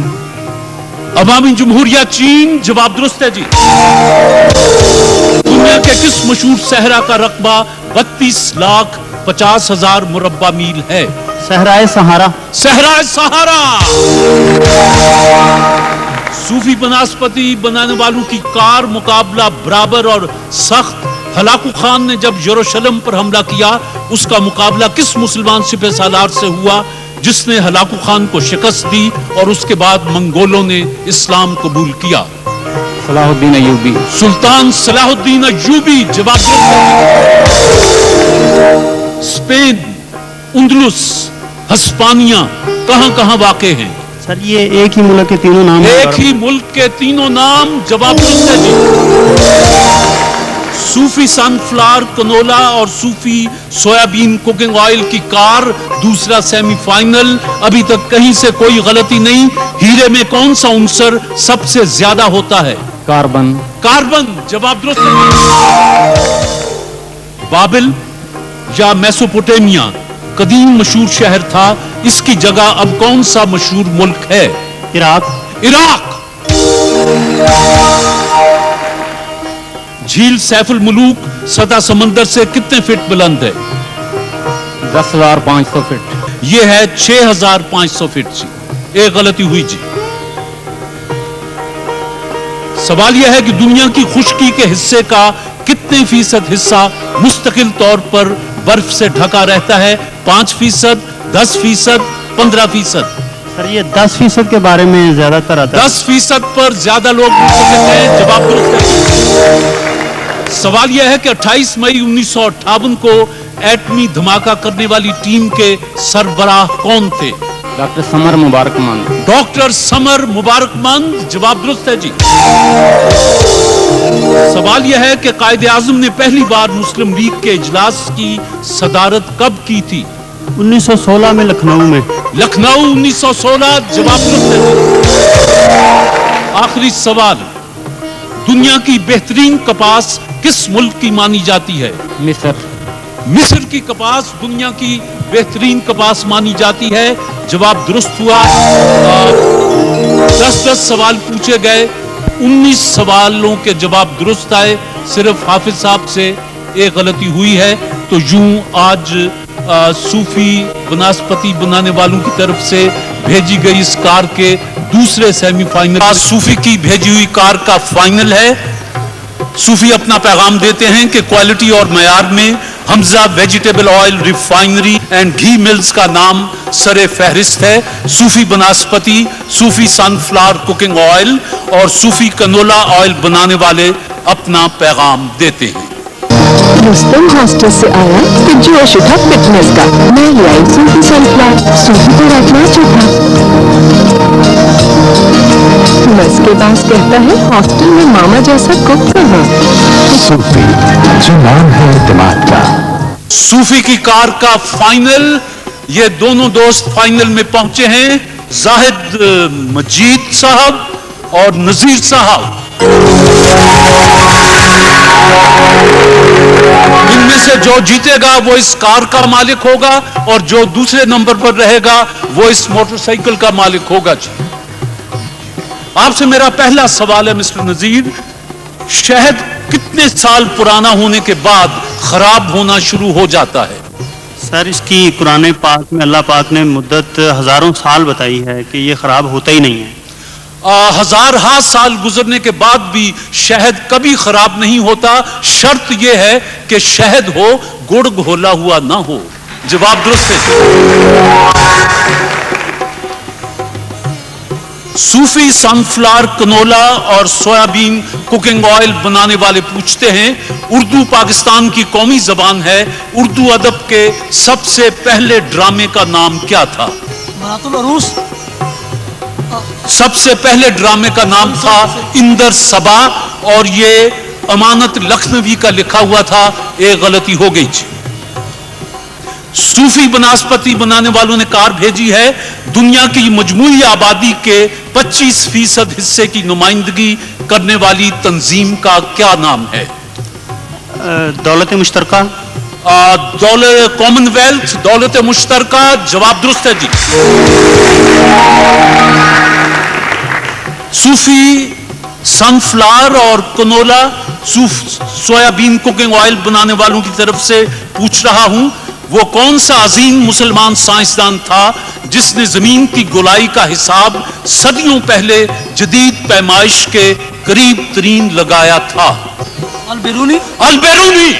अवामी जमहूरिया चीन, जवाब दुरुस्त है जी। दुनिया के किस मशहूर सहरा का रकबा 32,50,000 मुरब्बा मील है? सहराए सहारा। सहराए सहारा। सूफी बनास्पति बनाने वालों की कार मुकाबला बराबर और सख्त। हलाकू खान ने जब यरूशलेम पर हमला किया, उसका मुकाबला किस मुसलमान सिपह सालार से हुआ जिसने हलाकू खान को शिकस्त दी और उसके बाद मंगोलों ने इस्लाम कबूल किया? Salahuddin Ayyubi. सुल्तान सलाहुद्दीन अय्यूबी, जवाब। स्पेन, उंदलुस, हस्पानिया कहां कहां वाक़े हैं? सर ये एक ही मुल्क के तीनों नाम। एक ही मुल्क के तीनों नाम, जवाब दुरुस्त है जी। सूफी सनफ्लावर कनोला और सूफी सोयाबीन कुकिंग ऑयल की कार दूसरा सेमीफाइनल। अभी तक कहीं से कोई गलती नहीं। हीरे में कौन सा उनसर सबसे ज्यादा होता है? कार्बन। कार्बन, जवाब दुरुस्त है। बाबिल या मेसोपोटामिया कदीम मशहूर शहर था, इसकी जगह अब कौन सा मशहूर मुल्क है? इराक। इराक। झील सैफुल मुलूक सतह समंदर से कितने फीट बुलंद है? 10,500 फीट। यह है 6,500 फीट जी। एक गलती हुई जी। सवाल यह है कि दुनिया की खुश्की के हिस्से का कितने फीसद हिस्सा मुस्तकिल तौर पर बर्फ से ढका रहता है? 5%, 10%, 15%? सर ये 10% के बारे में ज्यादातर आता है। 10% पर ज्यादा लोग कहते हैं, जवाब दुरुस्त है। सवाल यह है कि 28 मई 1958 को एटमी धमाका करने वाली टीम के सरबराह कौन थे? डॉक्टर समर मुबारकमंद। डॉक्टर समर मुबारकमंद, जवाब दुरुस्त है जी। सवाल यह है कि कायदे आजम ने पहली बार मुस्लिम लीग के इजलास की सदारत कब की थी? 1916 में लखनऊ में। लखनऊ 1916, जवाब दुरुस्त है जी। आखिरी सवाल, दुनिया की बेहतरीन कपास किस मुल्क की मानी जाती है? मिस्र। मिस्र की कपास दुनिया की बेहतरीन कपास मानी जाती है, जवाब दुरुस्त हुआ। 10-10 सवाल पूछे गए, 19 सवालों के जवाब दुरुस्त आए। सिर्फ हाफिज साहब से एक गलती हुई है। तो यूं आज सूफी बनास्पति बनाने वालों की तरफ से भेजी गई इस कार के दूसरे सेमीफाइनल सूफी की भेजी हुई कार का फाइनल है। सूफी अपना पैगाम देते हैं कि क्वालिटी और मयार में Hamza vegetable oil refinery and ghee mills का नाम सरे फहरिस्त है। सूफी बनास्पति, सूफी सनफ्लावर कुकिंग ऑयल और सूफी कनोला ऑयल बनाने वाले अपना पैगाम देते हैं। रुस्तम हॉस्टल से आया तो जोश उठा फिटनेस का। मैं ले आई सूफी सनफ्लावर, सूफी पर रखना चोखा। बस के पास कहता है हॉस्टल में मामा जैसा कुक कहाँ। सूफी, जो नाम है दिमाग का। सूफी की कार का फाइनल, ये दोनों दोस्त फाइनल में पहुंचे हैं, जाहिद मजीद साहब और नजीर साहब। इनमें से जो जीतेगा वो इस कार का मालिक होगा और जो दूसरे नंबर पर रहेगा वो इस मोटरसाइकिल का मालिक होगा जी। आपसे मेरा पहला सवाल है मिस्टर नजीर, शहद कितने साल पुराना होने के बाद खराब होना शुरू हो जाता है? सर इसकी कुरान पाक में अल्लाह पाक ने मुद्दत हजारों साल बताई है कि ये खराब होता ही नहीं है। हजार साल गुजरने के बाद भी शहद कभी खराब नहीं होता। शर्त यह है कि शहद हो, गुड़ घोला हुआ ना हो। जवाब दुरुस्त है। सूफी सनफ्लावर कनोला और सोयाबीन कुकिंग ऑयल बनाने वाले पूछते हैं, उर्दू पाकिस्तान की कौमी जबान है, उर्दू अदब के सबसे पहले ड्रामे का नाम क्या था? बनातुल अरूस। सबसे पहले ड्रामे का नाम था इंदर सबा और ये अमानत लखनवी का लिखा हुआ था। एक गलती हो गई थी। सूफी बनास्पति बनाने वालों ने कार भेजी है, दुनिया की मजमूई आबादी के 25% हिस्से की नुमाइंदगी करने वाली तंजीम का क्या नाम है? दौलत मुश्तरका। दौलत कॉमनवेल्थ, दौलत मुश्तरका, जवाब दुरुस्त है जी। सूफी सनफ्लावर और कनोला सोयाबीन कुकिंग ऑयल बनाने वालों की तरफ से पूछ रहा हूं, वो कौन सा अजीम मुसलमान साइंसदान था जिसने जमीन की गोलाई का हिसाब सदियों पहले जदीद पैमाइश के करीब तरीन लगाया था? अल-बिरूनी। अल-बिरूनी।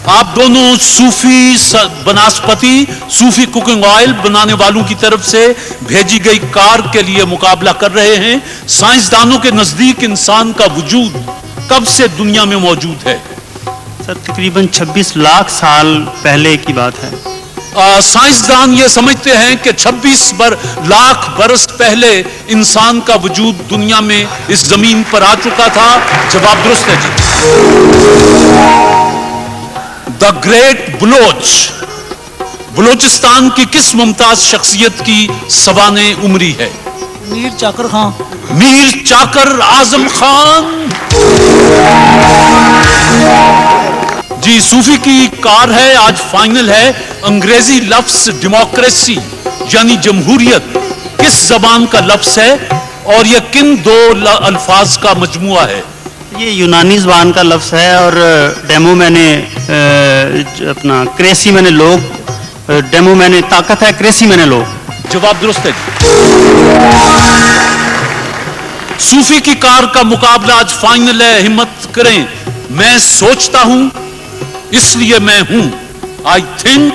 आप दोनों सूफी बनास्पति, सूफी कुकिंग ऑयल बनाने वालों की तरफ से भेजी गई कार के लिए मुकाबला कर रहे हैं। साइंसदानों के नजदीक इंसान का वजूद कब से दुनिया में मौजूद है? सर तकरीबन 26 लाख साल पहले की बात है। साइंसदान ये समझते हैं कि 26 लाख बरस पहले इंसान का वजूद दुनिया में इस जमीन पर आ चुका था। जवाब दुरुस्त है जी। द ग्रेट बलोच, बलोचिस्तान की किस मुमताज शख्सियत की सवाने उमरी है? मीर चाकर खान। मीर चाकर आजम खान जी। सूफी की कार है, आज फाइनल है। अंग्रेजी लफ्ज डेमोक्रेसी यानी जमहूरियत किस जबान का लफ्ज है और यह किन दो अल्फाज का मजमुआ है? ये यूनानी ज़बान का लफ्ज़ है और डेमो मैंने अपना क्रेसी मैंने लोग, डेमो मैंने ताकत है, क्रेसी मैंने लोग। जवाब दुरुस्त है। सूफी की कार का मुकाबला आज फाइनल है, हिम्मत करें। मैं सोचता हूं इसलिए मैं हूं। I think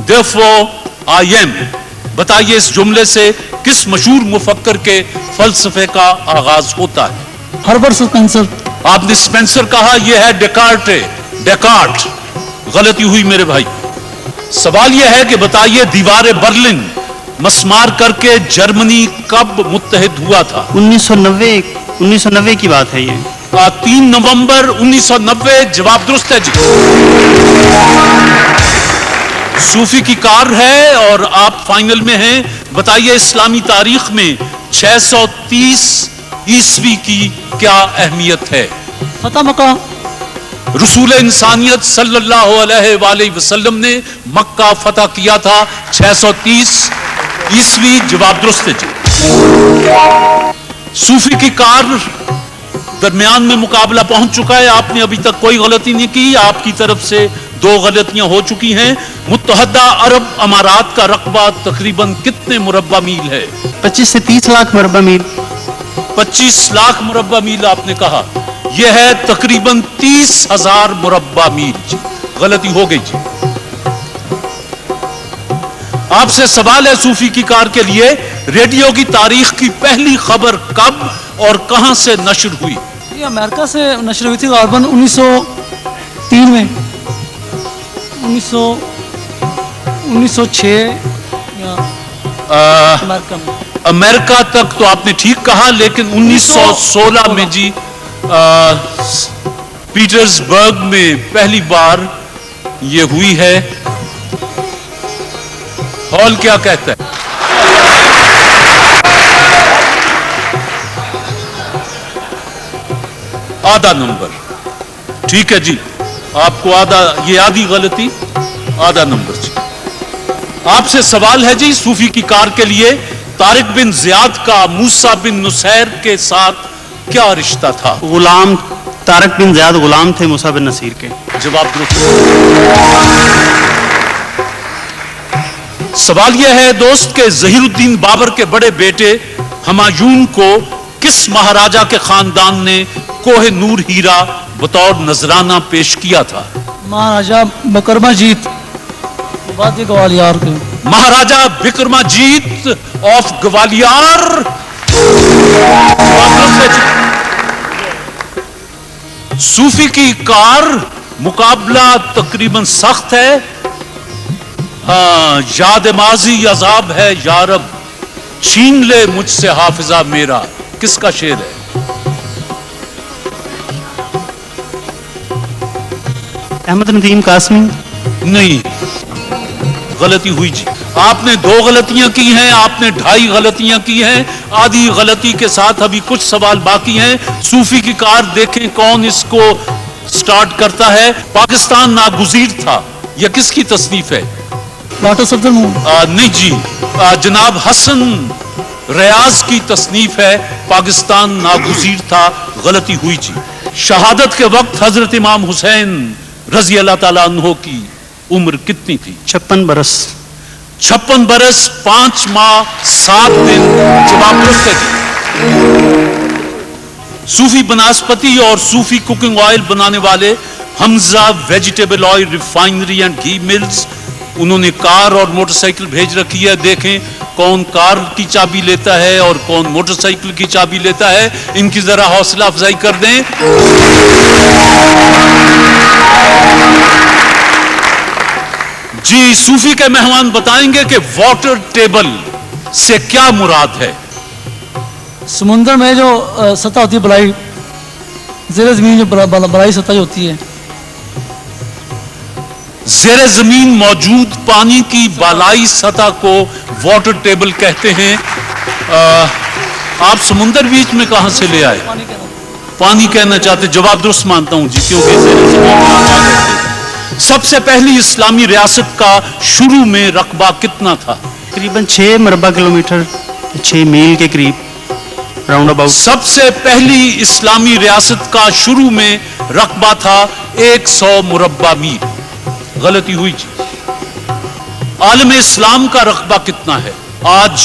therefore I am. बताइए इस जुमले से किस मशहूर मुफक्कर के फलसफे का आगाज होता है? Herbert Spencer. आपने स्पेंसर कहा, यह है डेकार्ट। गलती हुई मेरे भाई। सवाल यह है कि बताइए दीवार बर्लिन मस्मार करके जर्मनी कब मुत्तहिद हुआ था? 1990 की बात है ये। 3 नवंबर 1990। जवाब दुरुस्त है जी। सूफी की कार है और आप फाइनल में हैं। बताइए इस्लामी तारीख में 630 ईस्वी की क्या अहमियत है? फतह मक्का। रसूल इंसानियत सल्लल्लाहु अलैहि वसल्लम ने मक्का फतह किया था 630 ईस्वी। जवाब दुरुस्त है जी। सूफी की कार दरमियान में मुकाबला पहुंच चुका है। आपने अभी तक कोई गलती नहीं की। आपकी तरफ से 2 गलतियां हो चुकी हैं। मुत्तहदा अरब अमारात का रकबा तकरीबन कितने मुरब्बा मील है? 25 से 30 लाख मुरब्बा मील। 25 लाख मुरब्बा मील आपने कहा, यह है तकरीबन 30,000 मुरब्बा मील जी। गलती हो गई जी। आपसे सवाल है सूफी की कार के लिए, रेडियो की तारीख की पहली खबर कब और कहां से नशर हुई? ये अमेरिका से नशर हुई थी गालबन 1903 में, 1906 या अमेरिका में। अमेरिका तक तो आपने ठीक कहा, लेकिन 1916 में जी पीटर्सबर्ग में पहली बार ये हुई है। हॉल क्या कहता है? आधा नंबर। ठीक है जी, आपको ये आधी गलती, आधा नंबर जी। आपसे सवाल है जी सूफी की कार के लिए, तारिक बिन जियाद का मूसा बिन नुसैर के साथ क्या रिश्ता था? गुलाम, तारिक बिन जियाद गुलाम थे मूसा बिन नसीर के। जवाब दुरुस्त। सवाल यह है दोस्त के जहीरुद्दीन बाबर के बड़े बेटे हुमायूं को किस महाराजा के खानदान ने कोहे नूर हीरा बतौर नजराना पेश किया था? महाराजा बिक्रमाजीत ग्वालियर के। महाराजा बिक्रमाजीत ऑफ ग्वालियर। सूफी की कार मुकाबला तकरीबन सख्त है। हाँ, याद माजी अजाब है यारब, छीन ले मुझसे हाफिजा मेरा। किसका शेर है? अहमद नदीम कासमी। नहीं, गलती हुई जी। آپ نے 2 غلطیاں کی ہیں, آپ نے 2.5 غلطیاں کی ہیں, آدھی غلطی کے ساتھ ابھی کچھ سوال باقی ہیں. صوفی کی کار دیکھیں کون اس کو سٹارٹ کرتا ہے. پاکستان ناگزیر تھا, یہ کس کی تصنیف ہے؟ ڈاکٹر صفدر نہیں جی, جناب حسن ریاض کی تصنیف ہے. پاکستان ناگزیر تھا, غلطی ہوئی جی. شہادت کے وقت حضرت امام حسین رضی اللہ تعالیٰ عنہ کی عمر کتنی تھی؟ 56 برس. 56 برس 5 ماہ 7 دن. جواب درست ہے جی. صوفی بناسپتی اور صوفی کوکنگ آئل بنانے والے Hamza vegetable oil refinery and ghee mills, انہوں نے کار اور موٹر سائیکل بھیج رکھی ہے. دیکھیں کون کار کی چابی لیتا ہے اور کون موٹر سائیکل کی چابی لیتا ہے. ان کی ذرا حوصلہ افزائی کر دیں. جی, صوفی کے مہمان بتائیں گے کہ واٹر ٹیبل سے کیا مراد ہے؟ سمندر میں جو سطح ہوتی ہے بلائی, زیر زمین جو بلائی سطح ہوتی ہے, زیر زمین موجود پانی کی بالائی سطح کو واٹر ٹیبل کہتے ہیں. آپ سمندر بیچ میں کہاں سے لے آئے؟ پانی کہنا چاہتے. جواب درست مانتا ہوں جی, کیونکہ زیر زمین. سب سے پہلی اسلامی ریاست کا شروع میں رقبہ کتنا تھا؟ تقریباً 6 مربع کلومیٹر, 6 میل کے قریب راؤنڈ اباؤٹ. سب سے پہلی اسلامی ریاست کا شروع میں رقبہ تھا 100 مربع میل. غلطی ہوئی جی. عالم اسلام کا رقبہ کتنا ہے آج؟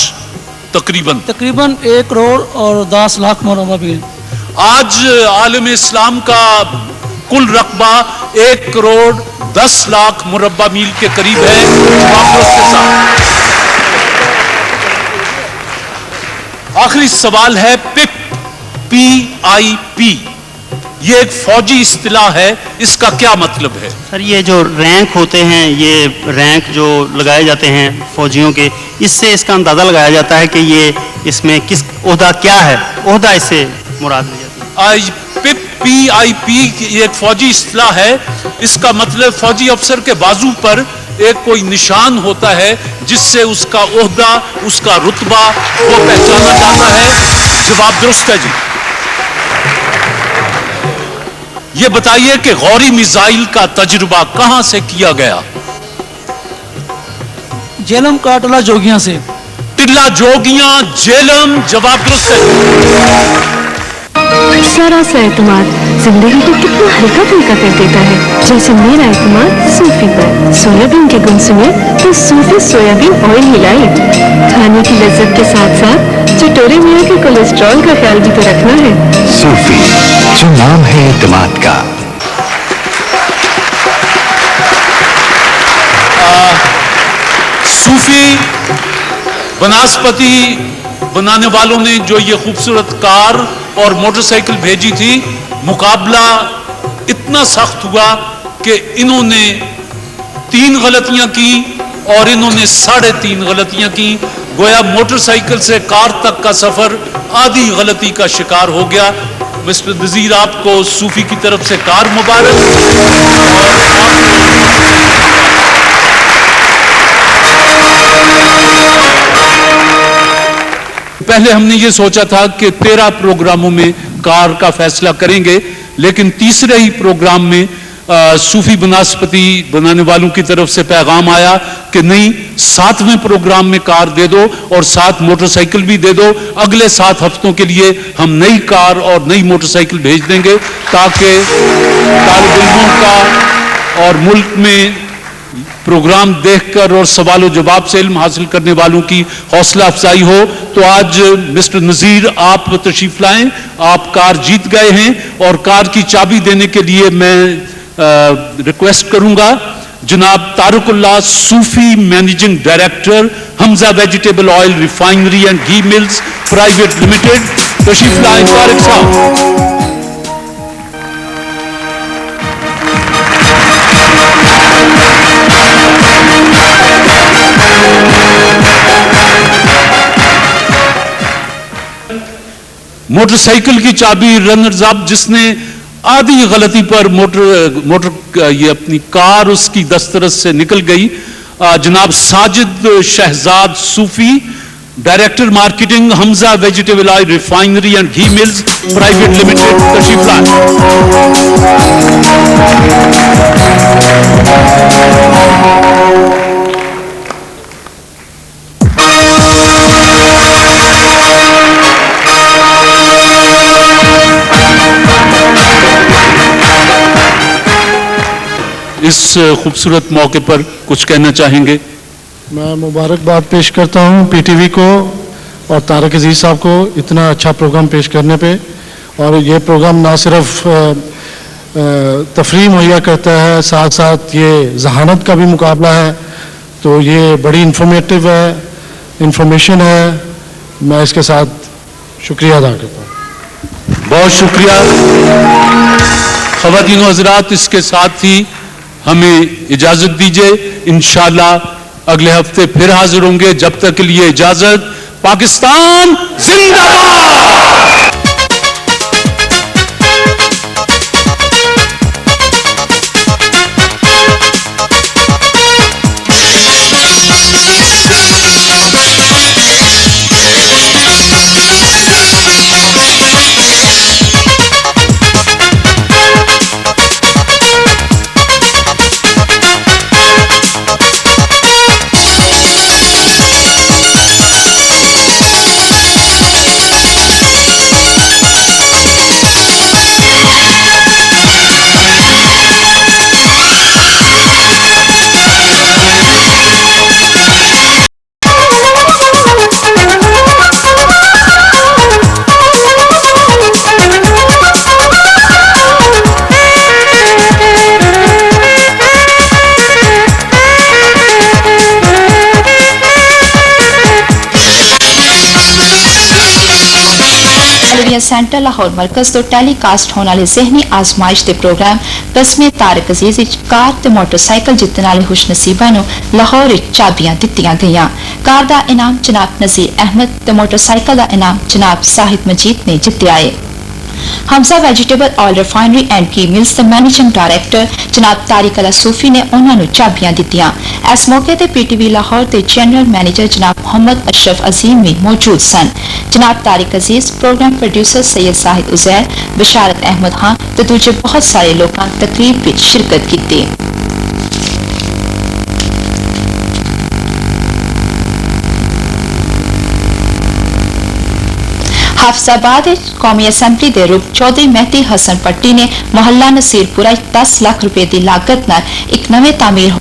تقریباً 1 کروڑ اور 10 لاکھ مربع میل. آج عالم اسلام کا کل رقبہ 1 کروڑ 10 لاکھ مربع میل کے قریب ہے. کے ساتھ آخری سوال ہے. PIP یہ ایک فوجی اصطلاح ہے, اس کا کیا مطلب ہے؟ سر یہ جو رینک ہوتے ہیں, یہ رینک جو لگائے جاتے ہیں فوجیوں کے, اس سے اس کا اندازہ لگایا جاتا ہے کہ یہ اس میں کس عہدہ کیا ہے. عہدہ اس سے مراد لی جاتی ہے. PIP یہ ایک فوجی اصطلاح ہے. اس کا مطلب فوجی افسر کے بازو پر ایک کوئی نشان ہوتا ہے جس سے اس کا عہدہ, اس کا رتبہ وہ پہچانا جاتا ہے. جواب درست ہے جی. یہ بتائیے کہ غوری میزائل کا تجربہ کہاں سے کیا گیا؟ جیلم کا ٹلہ جوگیاں سے. ٹلہ جوگیاں, جیلم. جواب درست ہے. ذرا سا اعتماد زندگی کو کتنا ہلکا پھلکا کر دیتا ہے. جیسے میرا اعتماد صوفی پر. سویابین کے گن سنے تو صوفی سویابین آئل ملائی. کھانے کی لذت کے ساتھ ساتھ چٹورے میاں کے کولیسٹرول کا خیال بھی تو رکھنا ہے. صوفی, جو نام ہے اعتماد کا. صوفی بناسپتی بنانے والوں نے جو یہ خوبصورت کار اور موٹر سائیکل بھیجی تھی, مقابلہ اتنا سخت ہوا کہ انہوں نے 3 غلطیاں کی اور انہوں نے 3.5 غلطیاں کی. گویا موٹر سائیکل سے کار تک کا سفر آدھی غلطی کا شکار ہو گیا. مسٹر نذیر, آپ کو صوفی کی طرف سے کار مبارک. پہلے ہم نے یہ سوچا تھا کہ 13 پروگراموں میں کار کا فیصلہ کریں گے, لیکن تیسرے ہی پروگرام میں صوفی بناسپتی بنانے والوں کی طرف سے پیغام آیا کہ نہیں, 7ویں پروگرام میں کار دے دو اور 7 موٹر سائیکل بھی دے دو. اگلے 7 ہفتوں کے لیے ہم نئی کار اور نئی موٹر سائیکل بھیج دیں گے تاکہ طالب علموں کا اور ملک میں پروگرام دیکھ کر اور سوال و جواب سے علم حاصل کرنے والوں کی حوصلہ افزائی ہو. تو آج مسٹر نذیر آپ تشریف لائیں. آپ کار جیت گئے ہیں اور کار کی چابی دینے کے لیے میں ریکویسٹ کروں گا جناب Tariq Ullah, Sufi managing director, Hamza vegetable oil refinery and ghee mills private limited. تشریف لائیں طارق صاحب. موٹر سائیکل کی چابی رنرز اپ, جس نے آدھی غلطی پر موٹر یہ اپنی کار اس کی دسترس سے نکل گئی. जनाब Sajid Shahzad Sufi, director marketing Hamza vegetable oil refinery and ghee mills private limited, तशरीफ लाएं। इस खूबसूरत मौके पर कुछ कहना चाहेंगे? मैं मुबारकबाद पेश करता हूं पीटीवी को और तारक अजीज साहब को इतना अच्छा प्रोग्राम पेश करने पे। और ये प्रोग्राम ना सिर्फ तफरीह मुहैया करता है, साथ साथ ये जहानत का भी मुकाबला है, तो ये बड़ी इंफॉर्मेटिव है, इंफॉर्मेशन है। मैं इसके साथ शुक्रिया अदा करता हूँ। बहुत शुक्रिया। ख़वातीन व हज़रात, इसके साथ ही हमें इजाजत दीजिए। इंशाअल्लाह अगले हफ्ते फिर हाजिर होंगे। जब तक के लिए इजाजत। पाकिस्तान जिंदाबाद। सेंटर लाहौर मरकज तो टेलीकास्ट होने वाले जहनी आजमाइश के प्रोग्राम कस्मे तारक अजीज कार ते मोटरसाइकिल जितने वाले खुशनसीबा नु लाहौर चाबियां दित्तियां गईयां। कार दा इनाम जनाब नजीर अहमद ते मोटरसाइकिल दा इनाम जनाब साहिद मजीद ने जित्तिया है। Hamza vegetable oil refinery and ghee mills के मैनेजिंग डायरेक्टर जनाब तारिक अला सूफी ने उन्होंने चाबियां दित्तियां। इस मौके ते पीटीवी लाहौर के जनरल मैनेजर जनाब मोहम्मद अशरफ अजीम भी मौजूद सन। जनाब तारिक अजीज, प्रोग्राम प्रोड्यूसर सैयद साहिद उजैर, बशारत अहमद खान ते दूजे बहुत सारे लोग तकरीब में शिरकत की। हाफिजाबाद कौमी असैंबली के रुख चौधरी मेहदी हसन पट्टी ने मोहल्ला नसीरपुरा 10 लाख रुपए की लागत न एक नवे तामीर